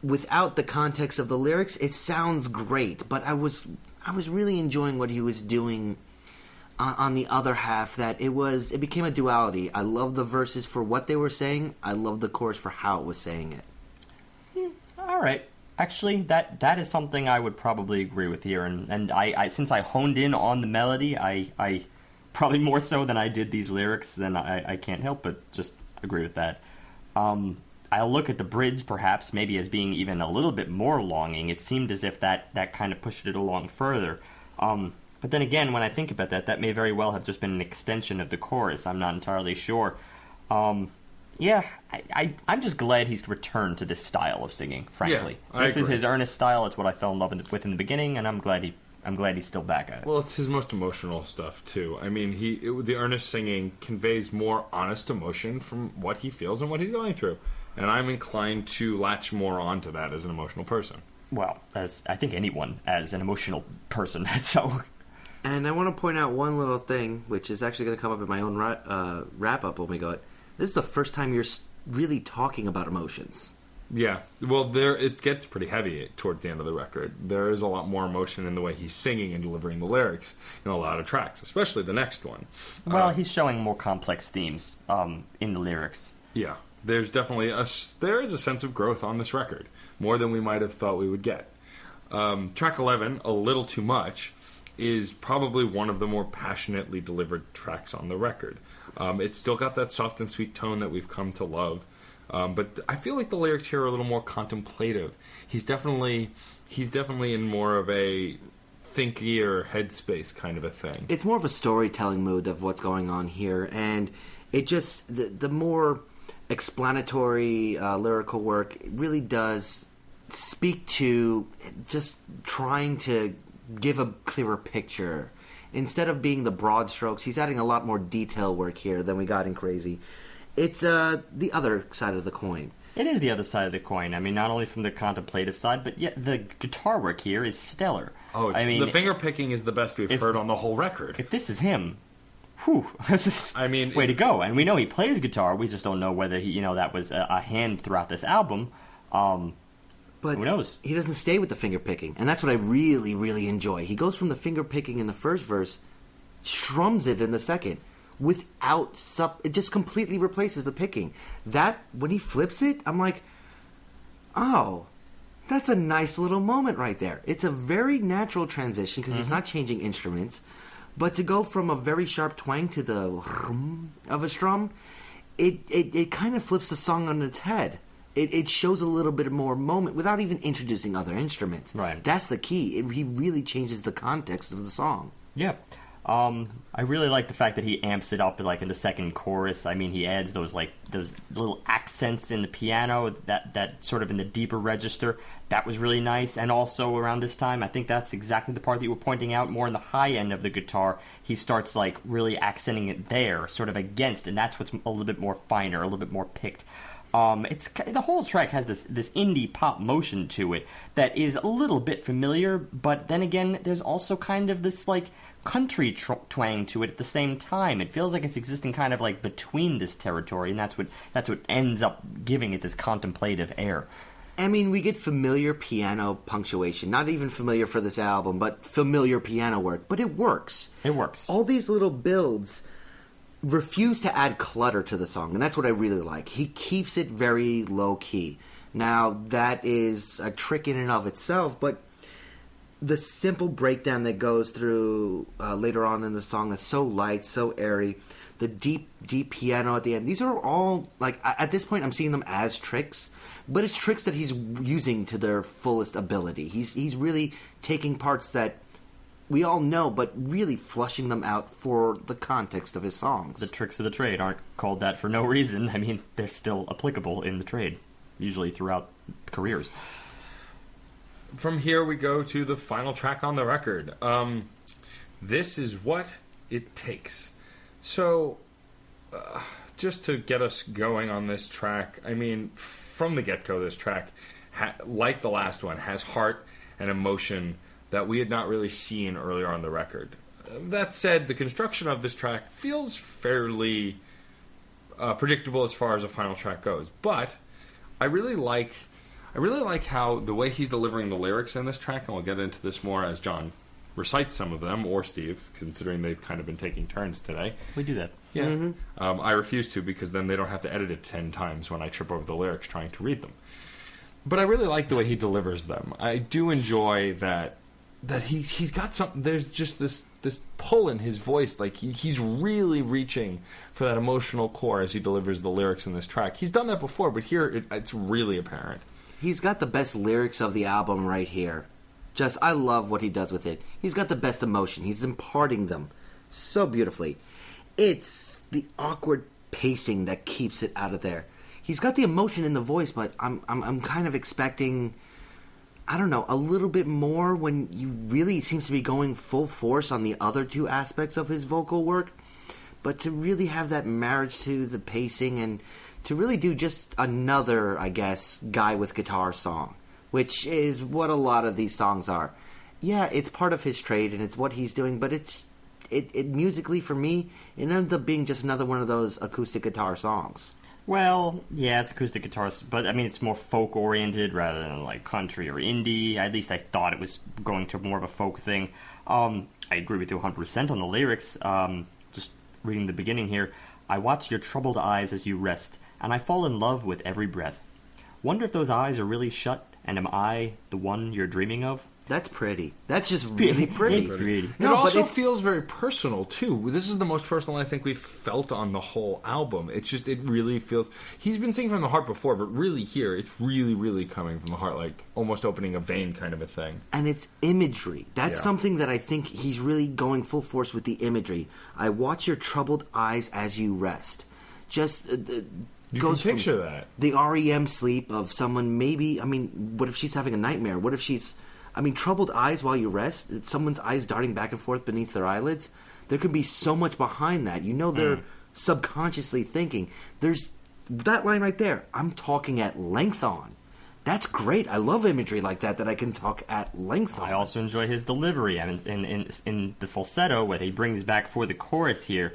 without the context of the lyrics, it sounds great. But I was really enjoying what he was doing on the other half that it became a duality. I love the verses for what they were saying. I love the chorus for how it was saying it. All right. Actually, that is something I would probably agree with here, and I since I honed in on the melody, I probably more so than I did these lyrics, then I can't help but just agree with that. I'll look at the bridge perhaps maybe as being even a little bit more longing. It seemed as if that kind of pushed it along further. But then again, when I think about that may very well have just been an extension of the chorus. I'm not entirely sure. Yeah, I'm just glad he's returned to this style of singing, frankly. Yeah, this is his earnest style. It's what I fell in love with in the beginning, and I'm glad he's still back at it. Well, it's his most emotional stuff, too. I mean, the earnest singing conveys more honest emotion from what he feels and what he's going through. And I'm inclined to latch more onto that as an emotional person. Well, as I think anyone as an emotional person, so... And I want to point out one little thing, which is actually going to come up in my own wrap-up when we go. This is the first time you're really talking about emotions. Yeah. Well, it gets pretty heavy towards the end of the record. There is a lot more emotion in the way he's singing and delivering the lyrics in a lot of tracks, especially the next one. Well, he's showing more complex themes in the lyrics. Yeah. There's definitely there is a sense of growth on this record, more than we might have thought we would get. Track 11, A Little Too Much, is probably one of the more passionately delivered tracks on the record. It's still got that soft and sweet tone that we've come to love, but I feel like the lyrics here are a little more contemplative. He's definitely in more of a thinkier headspace kind of a thing. It's more of a storytelling mood of what's going on here, and it just the more explanatory lyrical work really does speak to just trying to give a clearer picture. Instead of being the broad strokes, he's adding a lot more detail work here than we got in Crazy. It's the other side of the coin. It is the other side of the coin. I mean, not only from the contemplative side, but yet the guitar work here is stellar. Oh, the finger picking is the best we've heard on the whole record. If this is him, whew, this is way to go. And we know he plays guitar. We just don't know whether that was a hand throughout this album. But who knows? He doesn't stay with the finger picking, and that's what I really, really enjoy. He goes from the finger picking in the first verse, strums it in the second, it just completely replaces the picking. That, when he flips it, I'm like, oh, that's a nice little moment right there. It's a very natural transition because he's not changing instruments, but to go from a very sharp twang to the of a strum, it kind of flips the song on its head. It shows a little bit more moment without even introducing other instruments. Right. That's the key. He really changes the context of the song. Yeah. I really like the fact that he amps it up like in the second chorus. I mean, he adds those little accents in the piano that sort of in the deeper register. That was really nice. And also around this time, I think that's exactly the part that you were pointing out, more in the high end of the guitar. He starts like really accenting it there, sort of against, and that's what's a little bit more finer, a little bit more picked. The whole track has this indie pop motion to it that is a little bit familiar, but then again, there's also kind of this like country twang to it at the same time. It feels like it's existing kind of like between this territory, and that's what ends up giving it this contemplative air. I mean, we get familiar piano punctuation, not even familiar for this album, but familiar piano work, but it works. It works. All these little builds refuse to add clutter to the song, and that's what I really like. He keeps it very low-key. Now, that is a trick in and of itself, but the simple breakdown that goes through later on in the song that's so light, so airy, the deep piano at the end, these are all, like, at this point I'm seeing them as tricks, but it's tricks that he's using to their fullest ability. He's really taking parts that we all know, but really flushing them out for the context of his songs. The tricks of the trade aren't called that for no reason. I mean, they're still applicable in the trade, usually throughout careers. From here, we go to the final track on the record. This is What It Takes. So, just to get us going on this track, I mean, from the get-go, this track, like the last one, has heart and emotion that we had not really seen earlier on the record. That said, the construction of this track feels fairly predictable as far as a final track goes. But I really like how the way he's delivering the lyrics in this track, and we'll get into this more as John recites some of them, or Steve, considering they've kind of been taking turns today. We do that. Yeah. Mm-hmm. I refuse to, because then they don't have to edit it 10 times when I trip over the lyrics trying to read them. But I really like the way he delivers them. I do enjoy that he's got something. There's just this pull in his voice, like he's really reaching for that emotional core as he delivers the lyrics in this track. He's done that before, but here it's really apparent. He's got the best lyrics of the album right here. I love what he does with it. He's got the best emotion. He's imparting them so beautifully. It's the awkward pacing that keeps it out of there. He's got the emotion in the voice, but I'm kind of expecting, I don't know, a little bit more when you really seems to be going full force on the other two aspects of his vocal work. But to really have that marriage to the pacing and to really do just another, I guess, guy with guitar song, which is what a lot of these songs are. Yeah, it's part of his trade and it's what he's doing, but it musically, for me, it ends up being just another one of those acoustic guitar songs. Well, yeah, it's acoustic guitars, but I mean, it's more folk-oriented rather than like country or indie. At least I thought it was going to more of a folk thing. I agree with you 100% on the lyrics. Just reading the beginning here. I watch your troubled eyes as you rest, and I fall in love with every breath. Wonder if those eyes are really shut, and am I the one you're dreaming of? That's pretty. That's just really pretty. It No, also but feels very personal, too. This is the most personal I think we've felt on the whole album. It's just, it really feels... He's been singing from the heart before, but really here, it's really, really coming from the heart, like almost opening a vein kind of a thing. And it's imagery. That's something that I think he's really going full force with the imagery. I watch your troubled eyes as you rest. Just... You goes can picture from that. The REM sleep of someone maybe... I mean, what if she's having a nightmare? What if she's... I mean, troubled eyes while you rest, someone's eyes darting back and forth beneath their eyelids. There could be so much behind that. You know they're subconsciously thinking. There's that line right there. I'm talking at length on. That's great. I love imagery like that I can talk at length on. I also enjoy his delivery. I mean, in the falsetto, where he brings back for the chorus here,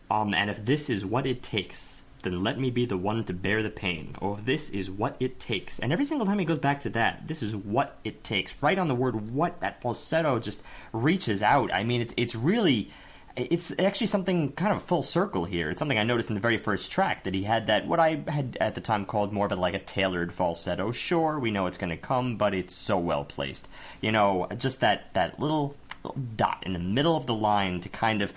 and if this is what it takes, then let me be the one to bear the pain. Or if this is what it takes. And every single time he goes back to that, this is what it takes. Right on the word what, that falsetto just reaches out. I mean, it's really... It's actually something kind of full circle here. It's something I noticed in the very first track, that he had that, what I had at the time called more of a tailored falsetto. Sure, we know it's going to come, but it's so well placed. You know, just that little dot in the middle of the line to kind of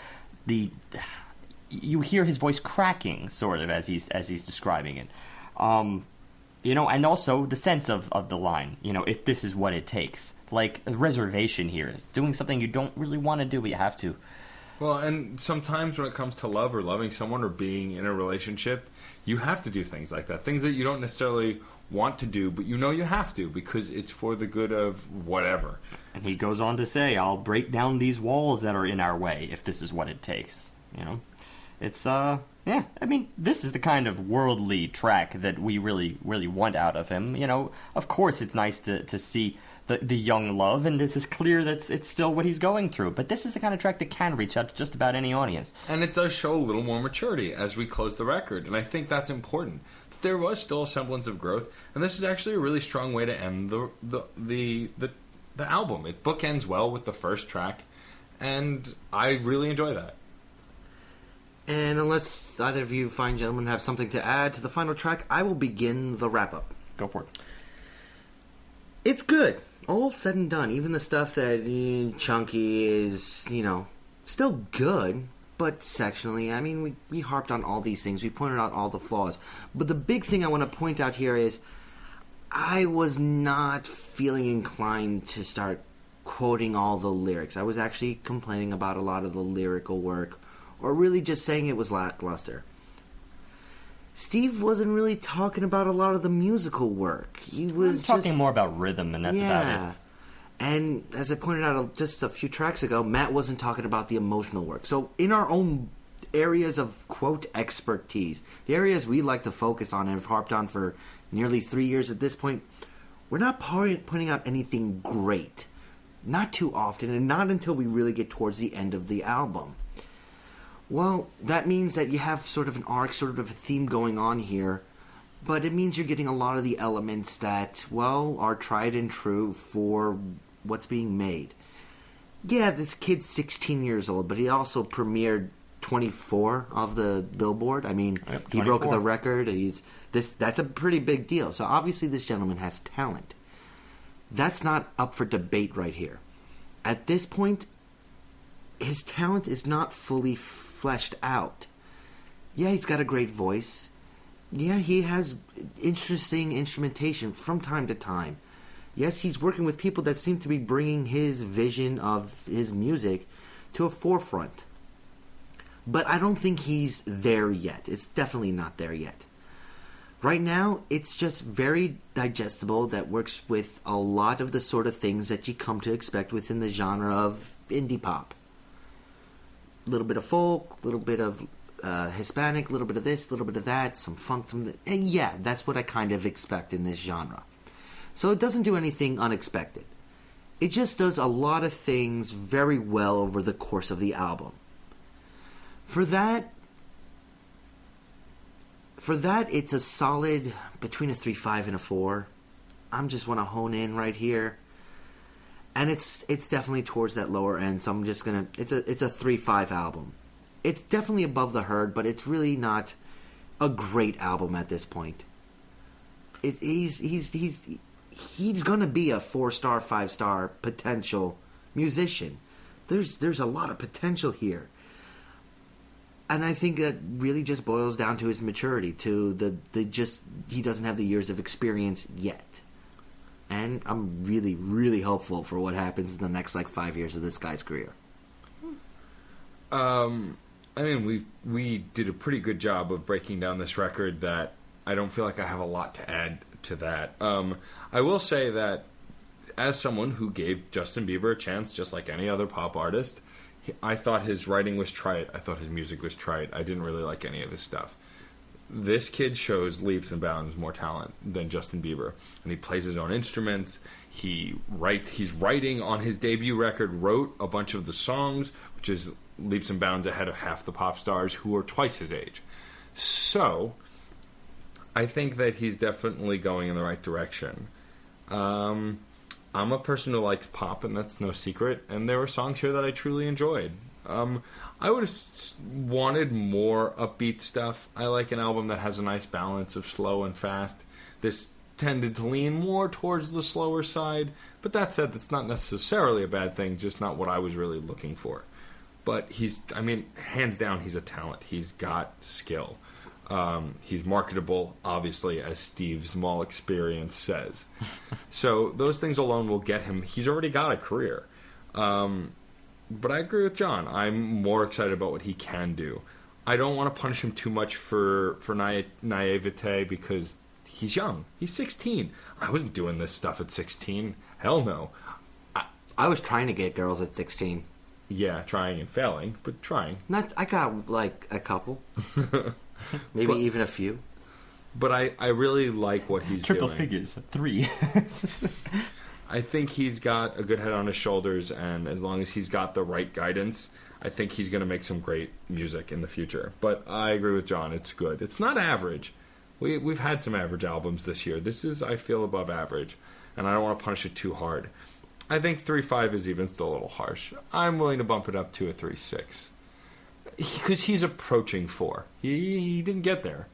you hear his voice cracking, sort of, as he's describing it. You know, and also the sense of the line, you know, if this is what it takes. Like a reservation here, doing something you don't really want to do, but you have to. Well, and sometimes when it comes to love or loving someone or being in a relationship, you have to do things like that. Things that you don't necessarily want to do, but you know you have to because it's for the good of whatever. And he goes on to say, I'll break down these walls that are in our way if this is what it takes, you know? It's, yeah, I mean, this is the kind of worldly track that we really, really want out of him. You know, of course it's nice to see the young love, and this is clear that it's still what he's going through. But this is the kind of track that can reach out to just about any audience. And it does show a little more maturity as we close the record, and I think that's important. There was still a semblance of growth, and this is actually a really strong way to end the album. It bookends well with the first track, and I really enjoy that. And unless either of you fine gentlemen have something to add to the final track, I will begin the wrap-up. Go for it. It's good. All said and done. Even the stuff that chunky is, you know, still good, but sectionally. I mean, we harped on all these things. We pointed out all the flaws. But the big thing I want to point out here is I was not feeling inclined to start quoting all the lyrics. I was actually complaining about a lot of the lyrical work, or really just saying it was lackluster. Steve wasn't really talking about a lot of the musical work. He was talking more about rhythm, and that's about it. And as I pointed out just a few tracks ago, Matt wasn't talking about the emotional work. So in our own areas of, quote, expertise, the areas we like to focus on and have harped on for nearly 3 years at this point, we're not pointing out anything great. Not too often, and not until we really get towards the end of the album. Well, that means that you have sort of an arc, sort of a theme going on here, but it means you're getting a lot of the elements that, well, are tried and true for what's being made. yeah, this kid's 16 years old, but he also premiered 24 of the Billboard. I mean, Yep, he broke 24. the record. That's a pretty big deal. So obviously this gentleman has talent. That's not up for debate right here. At this point, his talent is not fully fleshed out. Yeah, he's got a great voice. Yeah, he has interesting instrumentation from time to time. Yes, he's working with people that seem to be bringing his vision of his music to a forefront. But I don't think he's there yet. It's definitely not there yet. Right now, it's just very digestible, that works with a lot of the sort of things that you come to expect within the genre of indie pop. A little bit of folk, a little bit of Hispanic, a little bit of this, a little bit of that, some funk, and yeah, that's what I kind of expect in this genre. So it doesn't do anything unexpected. It just does a lot of things very well over the course of the album. For that, it's a solid between a 3.5 and a 4. I'm just want to hone in right here, and it's definitely towards that lower end. So I'm just gonna. It's a 3.5 album. It's definitely above the herd, but it's really not a great album at this point. He's gonna be a 4-star, 5-star potential musician. There's a lot of potential here. And I think that really just boils down to his maturity, to he doesn't have the years of experience yet. And I'm really, really hopeful for what happens in the next 5 years of this guy's career. I mean, we did a pretty good job of breaking down this record. That I don't feel like I have a lot to add to that. I will say that as someone who gave Justin Bieber a chance, just like any other pop artist, I thought his writing was trite. I thought his music was trite. I didn't really like any of his stuff. This kid shows leaps and bounds more talent than Justin Bieber, and he plays his own instruments. He's writing on his debut record, wrote a bunch of the songs, which is leaps and bounds ahead of half the pop stars who are twice his age. So I think that he's definitely going in the right direction. I'm a person who likes pop, and that's no secret, and there were songs here that I truly enjoyed. I would have wanted more upbeat stuff. I like an album that has a nice balance of slow and fast. This tended to lean more towards the slower side, but that said, that's not necessarily a bad thing, just not what I was really looking for. But hands down, he's a talent. He's got skill. He's marketable, obviously, as Steve's Mall experience says. So those things alone will get him. He's already got a career. But I agree with John. I'm more excited about what he can do. I don't want to punish him too much for naivete, because he's young. He's 16. I wasn't doing this stuff at 16. Hell no. I was trying to get girls at 16. Yeah, trying and failing, but trying. I got a couple. Maybe even a few. But I really like what he's Triple doing. figures, 3. I think he's got a good head on his shoulders, and as long as he's got the right guidance, I think he's going to make some great music in the future. But I agree with John. It's good. It's not average. We've had some average albums this year. This is, I feel, above average, and I don't want to punish it too hard. I think 3.5 is even still a little harsh. I'm willing to bump it up to a 3.6. Because he's approaching 4. He didn't get there.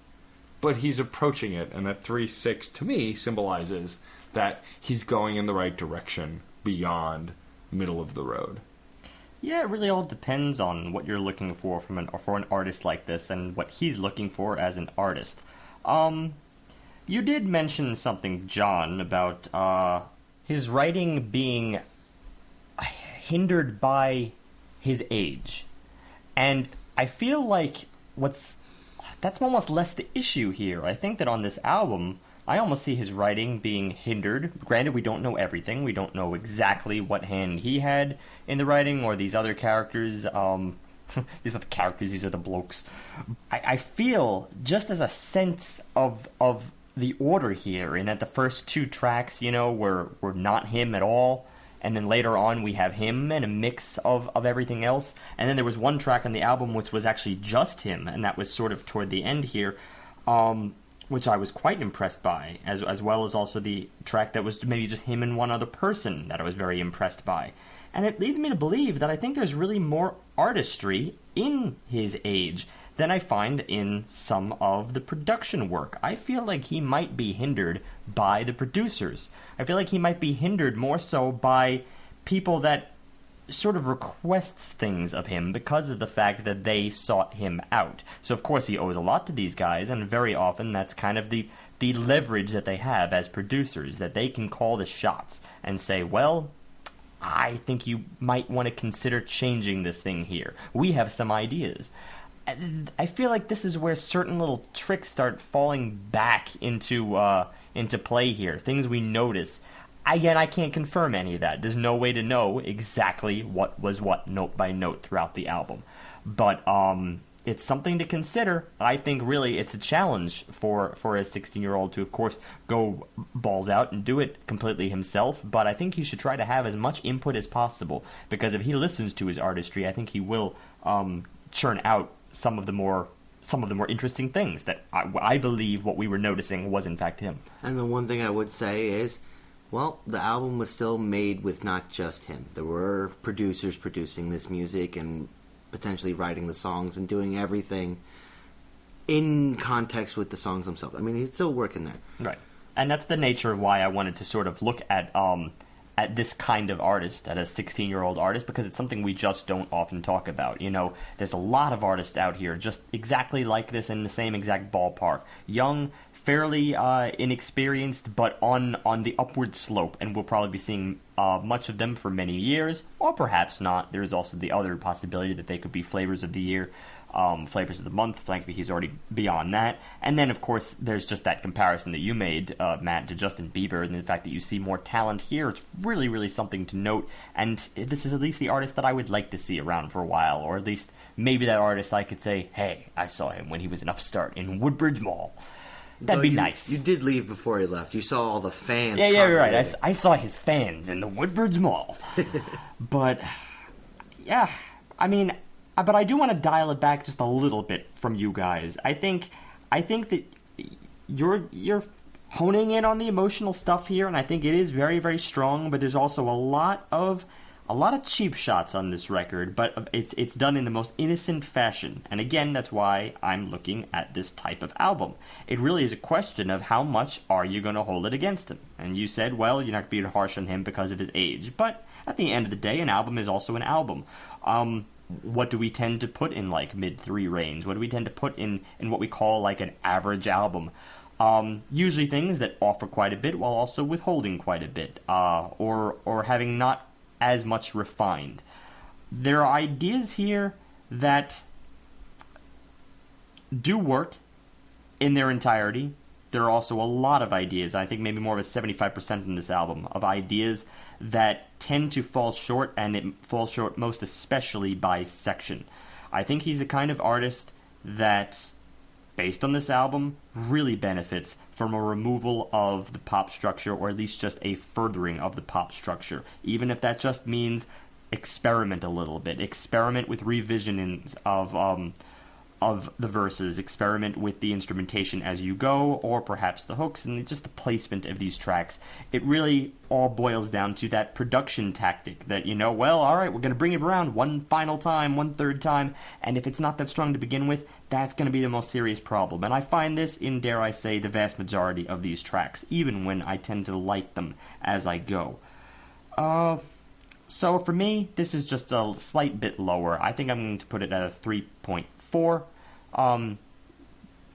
But he's approaching it, and that 3.6 to me symbolizes that he's going in the right direction beyond middle of the road. Yeah, it really all depends on what you're looking for from an artist like this, and what he's looking for as an artist. You did mention something, John, about his writing being hindered by his age. And I feel like that's almost less the issue here. I think that on this album, I almost see his writing being hindered. Granted, we don't know everything. We don't know exactly what hand he had in the writing, or these other characters. These are the characters, these are the blokes. I feel, just as a sense of the order here, in that the first 2 tracks, were not him at all. And then later on we have him and a mix of everything else. And then there was one track on the album which was actually just him, and that was sort of toward the end here, which I was quite impressed by, as well as also the track that was maybe just him and one other person that I was very impressed by. And it leads me to believe that I think there's really more artistry in his age than I find in some of the production work. I feel like he might be hindered by the producers. I feel like he might be hindered more so by people that sort of requests things of him because of the fact that they sought him out. So of course he owes a lot to these guys, and very often that's kind of the leverage that they have as producers, that they can call the shots and say, well, I think you might want to consider changing this thing here. We have some ideas. I feel like this is where certain little tricks start falling back into play here. Things we notice. Again, I can't confirm any of that. There's no way to know exactly what was what note by note throughout the album. But it's something to consider. I think really it's a challenge for a 16-year-old to, of course, go balls out and do it completely himself. But I think he should try to have as much input as possible, because if he listens to his artistry, I think he will churn out some of the more interesting things that I believe what we were noticing was in fact him. And the one thing I would say is, well, the album was still made with not just him. There were producers producing this music and potentially writing the songs and doing everything in context with the songs themselves. I mean, he's still working there. Right. And that's the nature of why I wanted to sort of look at this kind of artist, at a 16-year-old artist, because it's something we just don't often talk about. You know, there's a lot of artists out here just exactly like this, in the same exact ballpark. Young, fairly inexperienced, but on the upward slope, and we'll probably be seeing much of them for many years, or perhaps not. There's also the other possibility that they could be flavors of the year, flavors of the month. Frankly, he's already beyond that. And then, of course, there's just that comparison that you made, Matt, to Justin Bieber, and the fact that you see more talent here. It's really, really something to note, and this is at least the artist that I would like to see around for a while, or at least maybe that artist I could say, hey, I saw him when he was an upstart in Woodbridge Mall. That'd be nice. You did leave before he left. You saw all the fans. Yeah, you're right. I saw his fans in the Woodbridge Mall. But, yeah, I mean, but I do want to dial it back just a little bit from you guys. I think that you're honing in on the emotional stuff here, and I think it is very, very strong. But there's also a lot of cheap shots on this record, but it's done in the most innocent fashion. And again, that's why I'm looking at this type of album. It really is a question of how much are you going to hold it against him. And you said, well, you're not being harsh on him because of his age. But at the end of the day, an album is also an album. What do we tend to put in like mid-3 range? What do we tend to put in what we call like an average album? Usually things that offer quite a bit while also withholding quite a bit, or having not as much refined. There are ideas here that do work in their entirety. There are also a lot of ideas, I think maybe more of a 75% in this album, of ideas that tend to fall short, and it falls short most especially by section. I think he's the kind of artist that, based on this album, really benefits from a removal of the pop structure, or at least just a furthering of the pop structure. Even if that just means experiment a little bit. Experiment with revisionings of the verses. Experiment with the instrumentation as you go, or perhaps the hooks, and just the placement of these tracks. It really all boils down to that production tactic that, well, all right, we're going to bring it around one final time, one third time, and if it's not that strong to begin with, that's going to be the most serious problem. And I find this in, dare I say, the vast majority of these tracks, even when I tend to like them as I go. So for me, this is just a slight bit lower. I think I'm going to put it at a 3.4.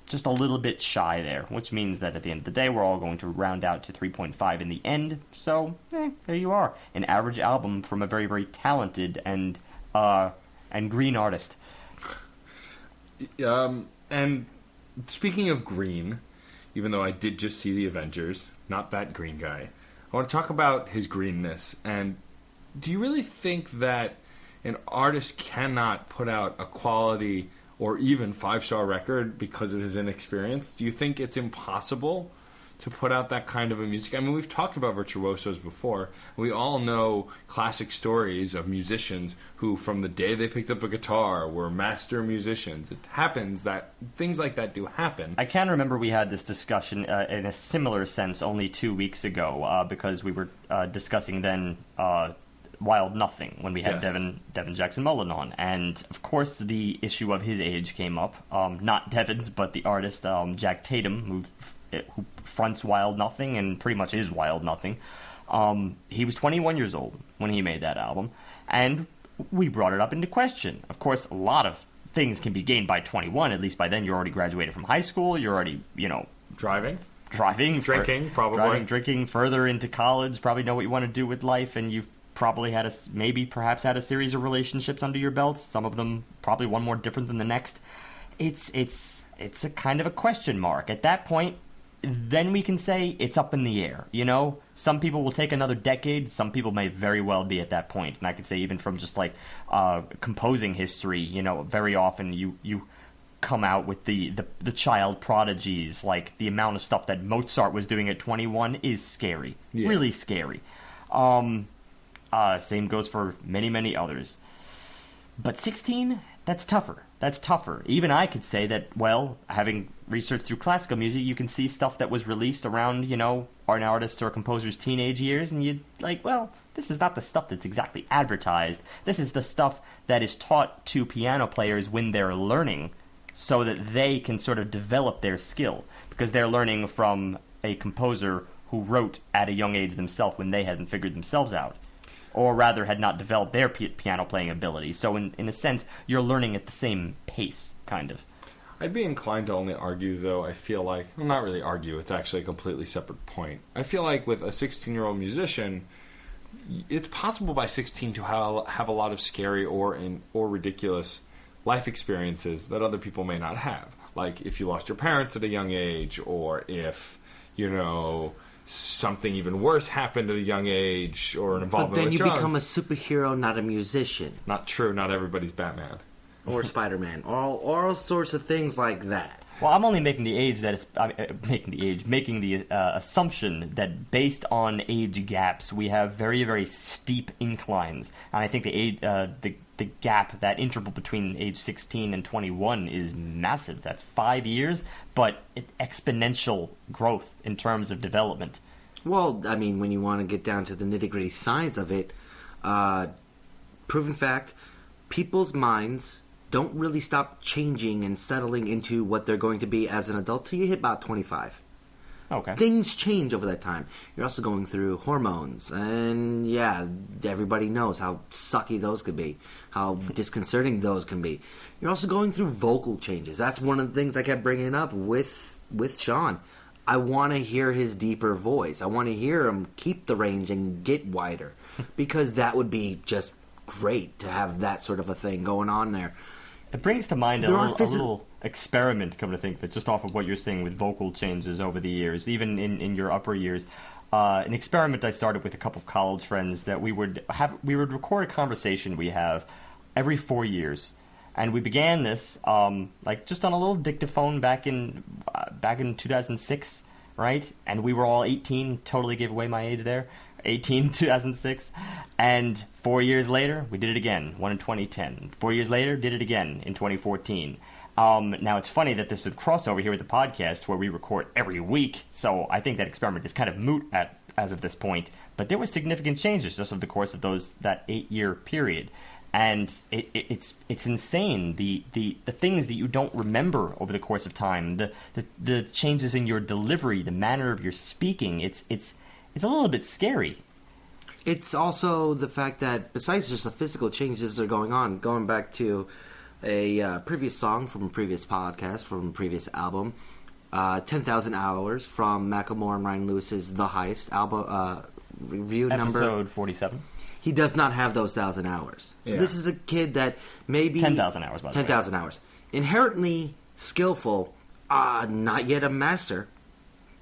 Just a little bit shy there, which means that at the end of the day, we're all going to round out to 3.5 in the end. So, there you are. An average album from a very, very talented and green artist. And speaking of green, even though I did just see the Avengers, not that green guy, I want to talk about his greenness. And do you really think that an artist cannot put out a quality or even 5-star record because of his inexperience? Do you think it's impossible to put out that kind of a music? I mean, we've talked about virtuosos before. We all know classic stories of musicians who, from the day they picked up a guitar, were master musicians. It happens that things like that do happen. I can remember we had this discussion in a similar sense only 2 weeks ago, because we were discussing then Wild Nothing when we had Yes. Devin Jackson Mullen on. And, of course, the issue of his age came up. Not Devin's, but the artist Jack Tatum, who fronts Wild Nothing and pretty much is Wild Nothing. He was 21 years old when he made that album. And we brought it up into question. Of course, a lot of things can be gained by 21. At least by then you're already graduated from high school. You're already, Driving. drinking, probably. drinking further into college, probably know what you want to do with life, and you've probably perhaps had a series of relationships under your belt. Some of them probably one more different than the next. It's a kind of a question mark at that point. Then we can say it's up in the air. Some people will take another decade. Some people may very well be at that point. And I could say even from just like composing history, very often you come out with the child prodigies. Like the amount of stuff that Mozart was doing at 21 is scary, really scary. Same goes for many, many others. But 16, that's tougher. That's tougher. Even I could say that, well, having researched through classical music, you can see stuff that was released around, an artist or a composer's teenage years, and you'd like, well, this is not the stuff that's exactly advertised. This is the stuff that is taught to piano players when they're learning so that they can sort of develop their skill, because they're learning from a composer who wrote at a young age themselves when they hadn't figured themselves out, or rather had not developed their piano playing ability. So in a sense, you're learning at the same pace, kind of. I'd be inclined to only argue, though, I feel like, well, not really argue, it's actually a completely separate point. I feel like with a 16-year-old musician, it's possible by 16 to have a lot of scary or ridiculous life experiences that other people may not have. Like if you lost your parents at a young age, or if, something even worse happened at a young age, or an involvement with drugs. But then you become a superhero, not a musician. Not true. Not everybody's Batman. Or Spider-Man. Or all sorts of things like that. Well, I'm only making the assumption that based on age gaps, we have very, very steep inclines, and I think the gap, that interval between age 16 and 21, is massive. That's 5 years, but exponential growth in terms of development. Well, I mean, when you want to get down to the nitty-gritty science of it, proven fact, people's minds don't really stop changing and settling into what they're going to be as an adult till you hit about 25. Okay. Things change over that time. You're also going through hormones, and yeah, everybody knows how sucky those could be, how disconcerting those can be. You're also going through vocal changes. That's one of the things I kept bringing up with Shawn. I want to hear his deeper voice. I want to hear him keep the range and get wider, because that would be just great to have that sort of a thing going on there. It brings to mind a little experiment, come to think, that just off of what you're saying with vocal changes over the years, even in your upper years. An experiment I started with a couple of college friends that we would record a conversation we have every 4 years. And we began this just on a little dictaphone back in 2006, right? And we were all 18, totally gave away my age there. 18, 2006, and 4 years later, we did it again, one in 2010. 4 years later, did it again in 2014. Now, it's funny that there's a crossover here with the podcast where we record every week, so I think that experiment is kind of moot as of this point, but there were significant changes just over the course of that 8-year period, and it's insane, the things that you don't remember over the course of time, the changes in your delivery, the manner of your speaking, it's a little bit scary. It's also the fact that besides just the physical changes that are going on, going back to a previous song from a previous podcast, from a previous album, 10,000 Hours from Macklemore and Ryan Lewis's The Heist album, review number... Episode 47. He does not have those 1,000 hours. Yeah. This is a kid that maybe... 10,000 hours, by the way. 10,000 hours. Inherently skillful, not yet a master.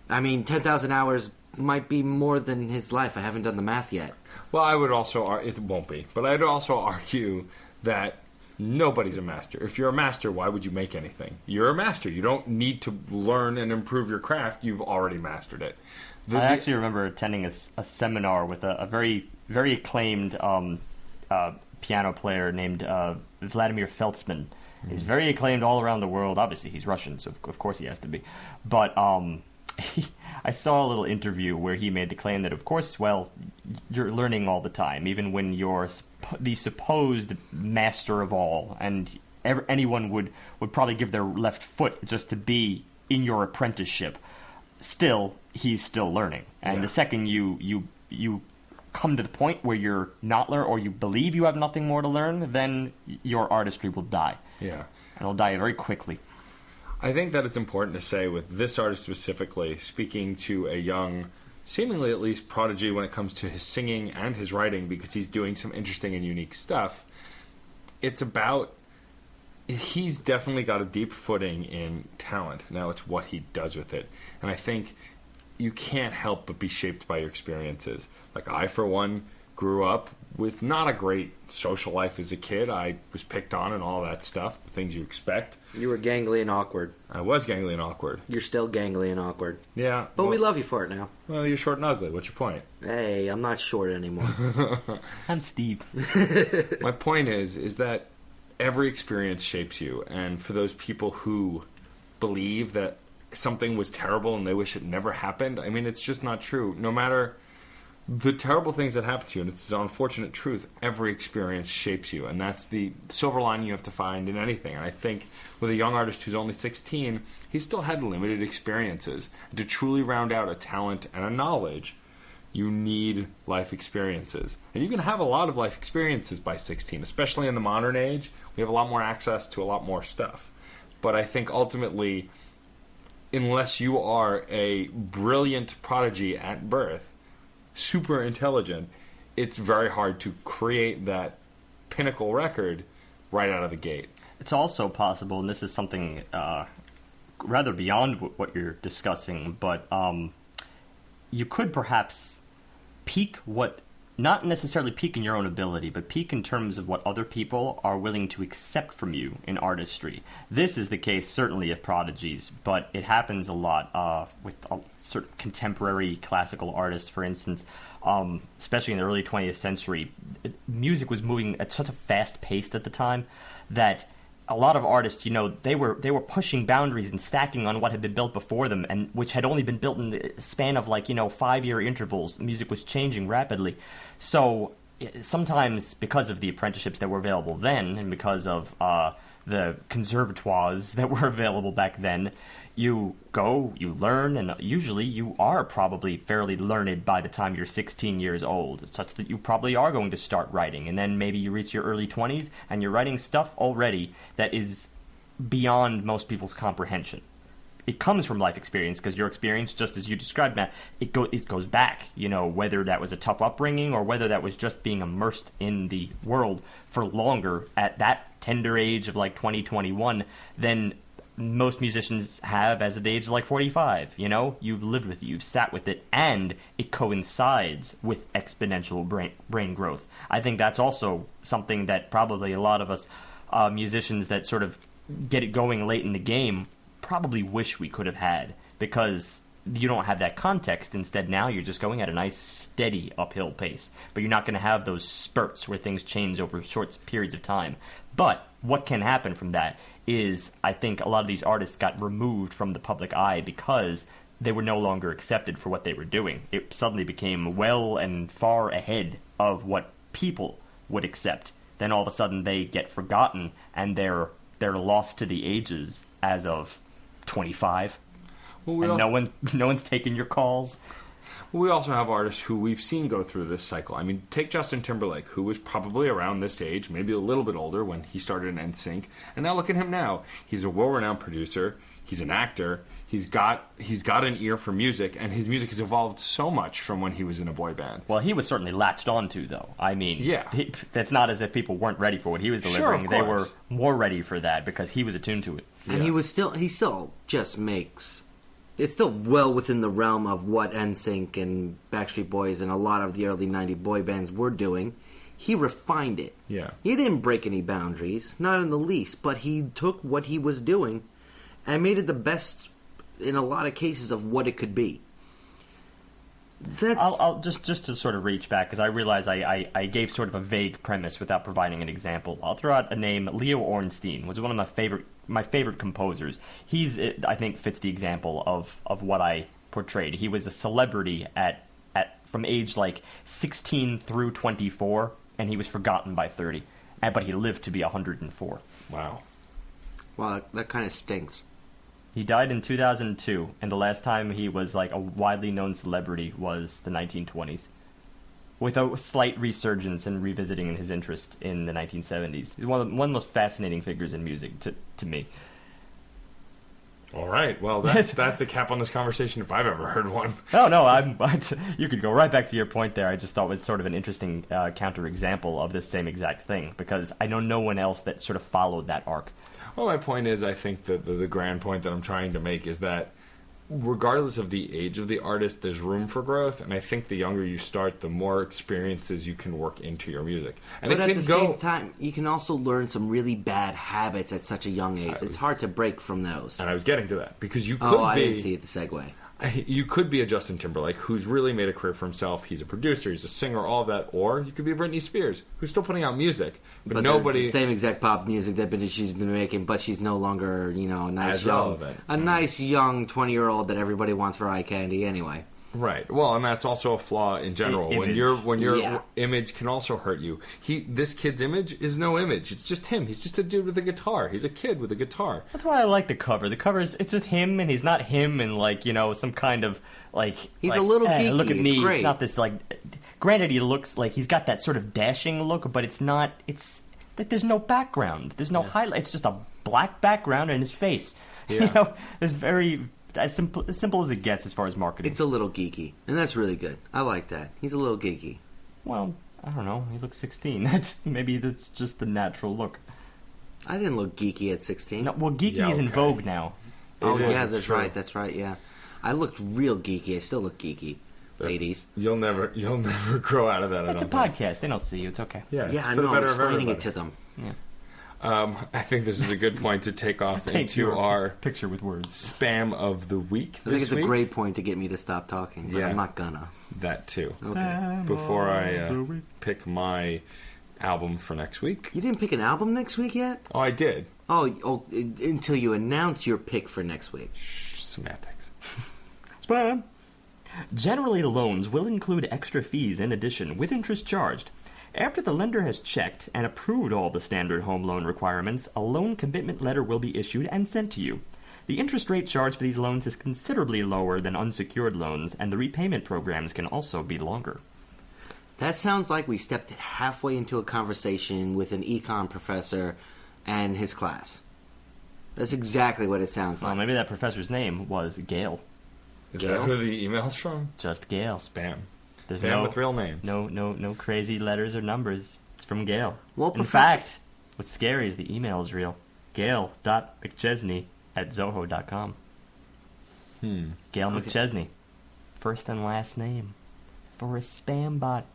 I mean, 10,000 hours might be more than his life. I haven't done the math yet. Well, I would also... it won't be. But I'd also argue that nobody's a master. If you're a master, why would you make anything? You're a master. You don't need to learn and improve your craft. You've already mastered it. I actually remember attending a seminar with a very, very acclaimed piano player named Vladimir Feltzman. He's very acclaimed all around the world. Obviously, he's Russian, so of course he has to be. But I saw a little interview where he made the claim that, of course, well, you're learning all the time, even when you're the supposed master of all, and anyone would probably give their left foot just to be in your apprenticeship. Still, he's still learning, and the second you come to the point where you're not learn, or you believe you have nothing more to learn, then your artistry will die. Yeah, and it'll die very quickly. I think that it's important to say with this artist specifically, speaking to a young, seemingly at least prodigy when it comes to his singing and his writing, because he's doing some interesting and unique stuff. It's about, he's definitely got a deep footing in talent. Now it's what he does with it. And I think you can't help but be shaped by your experiences. Like I, for one, grew up with not a great social life as a kid. I was picked on and all that stuff, the things you expect. You were gangly and awkward. I was gangly and awkward. You're still gangly and awkward. Yeah. But we love you for it now. Well, you're short and ugly. What's your point? Hey, I'm not short anymore. I'm Steve. My point is that every experience shapes you. And for those people who believe that something was terrible and they wish it never happened, I mean, it's just not true. No matter the terrible things that happen to you, and it's an unfortunate truth, every experience shapes you, and that's the silver lining you have to find in anything. And I think with a young artist who's only 16, he still had limited experiences. To truly round out a talent and a knowledge, you need life experiences. And you can have a lot of life experiences by 16, especially in the modern age. We have a lot more access to a lot more stuff. But I think ultimately, unless you are a brilliant prodigy at birth, super intelligent, it's very hard to create that pinnacle record right out of the gate. It's also possible, and this is something rather beyond what you're discussing, but you could perhaps peak not necessarily peak in your own ability, but peak in terms of what other people are willing to accept from you in artistry. This is the case, certainly, of prodigies, but it happens a lot with sort of contemporary classical artists, for instance. Especially in the early 20th century, music was moving at such a fast pace at the time that a lot of artists, they were pushing boundaries and stacking on what had been built before them, and which had only been built in the span of 5-year intervals. Music was changing rapidly. So sometimes because of the apprenticeships that were available then, and because of the conservatoires that were available back then, you go, you learn, and usually you are probably fairly learned by the time you're 16 years old, such that you probably are going to start writing. And then maybe you reach your early 20s, and you're writing stuff already that is beyond most people's comprehension. It comes from life experience, because your experience, just as you described, Matt, it goes back, whether that was a tough upbringing or whether that was just being immersed in the world for longer at that tender age of 20, 21, then most musicians have as of the age of 45. You've lived with it, you've sat with it, and it coincides with exponential brain growth. I think that's also something that probably a lot of us musicians that sort of get it going late in the game probably wish we could have had, because you don't have that context. Instead, now you're just going at a nice, steady uphill pace, but you're not going to have those spurts where things change over short periods of time. But what can happen from that is, I think a lot of these artists got removed from the public eye because they were no longer accepted for what they were doing. It suddenly became well and far ahead of what people would accept. Then all of a sudden they get forgotten, and they're lost to the ages as of 25. Well, and no one's taking your calls. We also have artists who we've seen go through this cycle. I mean, take Justin Timberlake, who was probably around this age, maybe a little bit older when he started in NSYNC, and now look at him now. He's a well-renowned producer. He's an actor. He's got an ear for music, and his music has evolved so much from when he was in a boy band. Well, he was certainly latched onto, though. I mean, yeah. That's not as if people weren't ready for what he was delivering. Sure, they were more ready for that because he was attuned to it. And he still just makes... It's still well within the realm of what NSYNC and Backstreet Boys and a lot of the early 90 boy bands were doing. He refined it. Yeah. He didn't break any boundaries, not in the least, but he took what he was doing and made it the best, in a lot of cases, of what it could be. I'll just to sort of reach back, because I realize I gave sort of a vague premise without providing an example. I'll throw out a name. Leo Ornstein was one of my favorite composers. I think fits the example of what I portrayed. He was a celebrity at from age like 16 through 24, and he was forgotten by 30. But he lived to be 104. Wow. Well, that kind of stinks. He died in 2002, and the last time he was like a widely known celebrity was the 1920s, with a slight resurgence and revisiting his interest in the 1970s. He's one of the most fascinating figures in music to me. All right. Well, that's a cap on this conversation if I've ever heard one. No, you could go right back to your point there. I just thought it was sort of an interesting counterexample of this same exact thing, because I know no one else that sort of followed that arc. Well, my point is, I think that the grand point that I'm trying to make is that regardless of the age of the artist, there's room for growth, and I think the younger you start, the more experiences you can work into your music. And but at the same time, you can also learn some really bad habits at such a young age. It's hard to break from those. And I was getting to that, because you could I didn't see the segue. You could be a Justin Timberlake who's really made a career for himself. He's a producer, he's a singer, all of that. Or you could be Britney Spears, who's still putting out music, but nobody. The same exact pop music that she's been making, but she's no longer, a nice nice young 20-year-old that everybody wants for eye candy anyway. Right. Well, and that's also a flaw in general. When your image can also hurt you. This kid's image is no image. It's just him. He's just a dude with a guitar. He's a kid with a guitar. That's why I like the cover. The cover it's just him, and he's not him and some kind of he's a little geeky. Look at me. It's great. It's not this granted he looks like he's got that sort of dashing look, but it's not. It's that there's no background. There's no highlight. It's just a black background and his face. Yeah. It's very. As simple as it gets as far as marketing. It's a little geeky, and that's really good. I like that. He's a little geeky. Well, I don't know. He looks 16. Maybe that's just the natural look. I didn't look geeky at 16. No, well, geeky is in vogue now. That's right. That's right. Yeah, I looked real geeky. I still look geeky, ladies. You'll never grow out of that. It's a podcast. They don't see you. It's okay. Yeah, I know. I'm explaining it to them. Yeah. I think this is a good point to take off into our picture with words spam of the week. I think it's a great point to get me to stop talking, but I'm not gonna. That too. Okay. Before I pick my album for next week. You didn't pick an album next week yet? Oh, I did. Oh, until you announce your pick for next week. Shh, semantics. Spam. Generally, loans will include extra fees in addition, with interest charged. After the lender has checked and approved all the standard home loan requirements, a loan commitment letter will be issued and sent to you. The interest rate charged for these loans is considerably lower than unsecured loans, and the repayment programs can also be longer. That sounds like we stepped halfway into a conversation with an econ professor and his class. That's exactly what it sounds like. Well, maybe that professor's name was Gail. Is that who the email's from? Just Gail. Spam. There's Spam with real names. No crazy letters or numbers. It's from Gail. Well, in fact, what's scary is the email is real. Gail.mcchesney@zoho.com. Gail McChesney. First and last name. For a spam bot.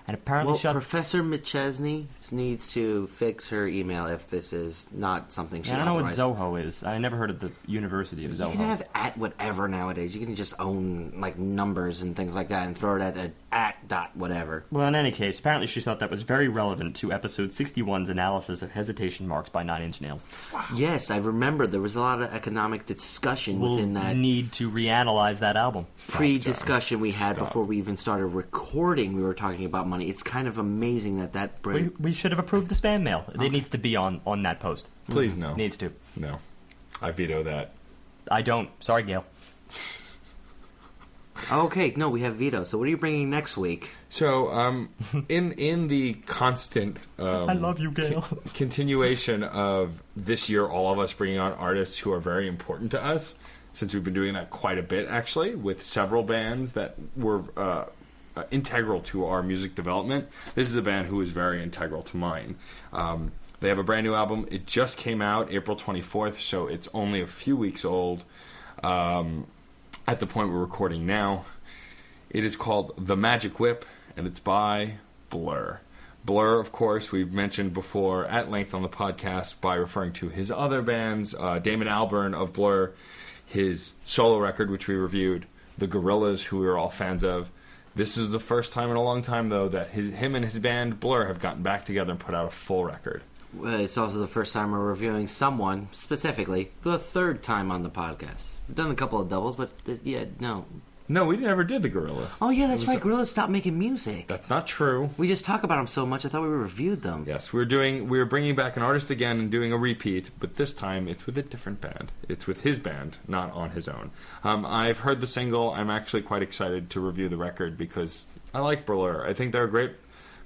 And apparently Professor McChesney needs to fix her email if this is not something she authorized. I don't know what Zoho is. I never heard of the University of Zoho. You can have at whatever nowadays. You can just own numbers and things like that and throw it at dot whatever. Well, in any case, apparently she thought that was very relevant to episode 61's analysis of hesitation marks by Nine Inch Nails. Wow. Yes, I remember there was a lot of economic discussion within that. We'll need to reanalyze that album. Pre-discussion we had before we even started recording, we were talking about money. It's kind of amazing that we should have approved the spam mail. It needs to be on that post. Please, no. Needs to. No. I veto that. I don't. Sorry, Gail. Okay, no, we have veto. So what are you bringing next week? So, in the constant I love you, Gail. continuation of this year, all of us bringing on artists who are very important to us, since we've been doing that quite a bit, actually, with several bands that were integral to our music development. This is a band who is very integral to mine. They have a brand new album. It just came out April 24th, so it's only a few weeks old. At the point we're recording now, it is called The Magic Whip, and it's by Blur. Blur, of course, we've mentioned before at length on the podcast by referring to his other bands, Damon Albarn of Blur, his solo record, which we reviewed, the Gorillaz, who we were all fans of. This is the first time in a long time, though, that him and his band Blur have gotten back together and put out a full record. It's also the first time we're reviewing someone, specifically, the third time on the podcast. We've done a couple of doubles, but No, we never did the Gorillaz. Oh yeah, that's right. Gorillaz stopped making music. That's not true. We just talk about them so much. I thought we reviewed them. Yes, we were bringing back an artist again and doing a repeat, but this time it's with a different band. It's with his band, not on his own. I've heard the single. I'm actually quite excited to review the record because I like Blur. I think they're a great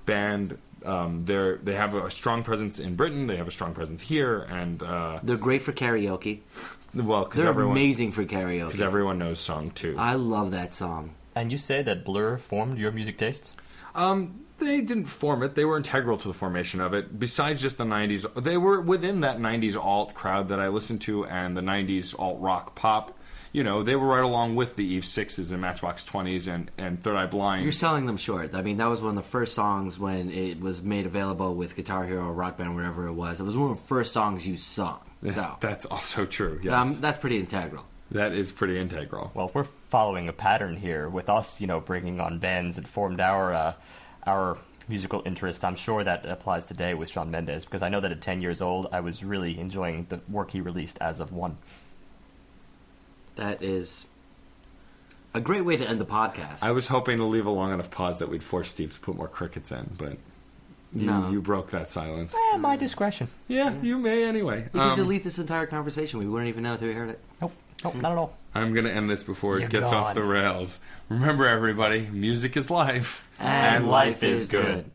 band. They have a strong presence in Britain. They have a strong presence here, and they're great for karaoke. Well, because they're amazing for karaoke. Because everyone knows song 2. I love that song. And you say that Blur formed your music tastes? They didn't form it. They were integral to the formation of it. Besides just the 90s, they were within that 90s alt crowd that I listened to and the 90s alt rock pop. You know, they were right along with the Eve 6s and Matchbox 20s and Third Eye Blind. You're selling them short. I mean, that was one of the first songs when it was made available with Guitar Hero, Rock Band, whatever it was. It was one of the first songs you sung. So that's also true, yes. That's pretty integral. That is pretty integral. Well, we're following a pattern here with us, bringing on bands that formed our musical interest. I'm sure that applies today with Shawn Mendes, because I know that at 10 years old, I was really enjoying the work he released as of 1. That is a great way to end the podcast. I was hoping to leave a long enough pause that we'd force Steve to put more crickets in, but you broke that silence. My discretion. Yeah, you may anyway. We could delete this entire conversation. We wouldn't even know until we heard it. Nope, not at all. I'm going to end this before You're it gets gone. off the rails. Remember, everybody, music is life. And life is good.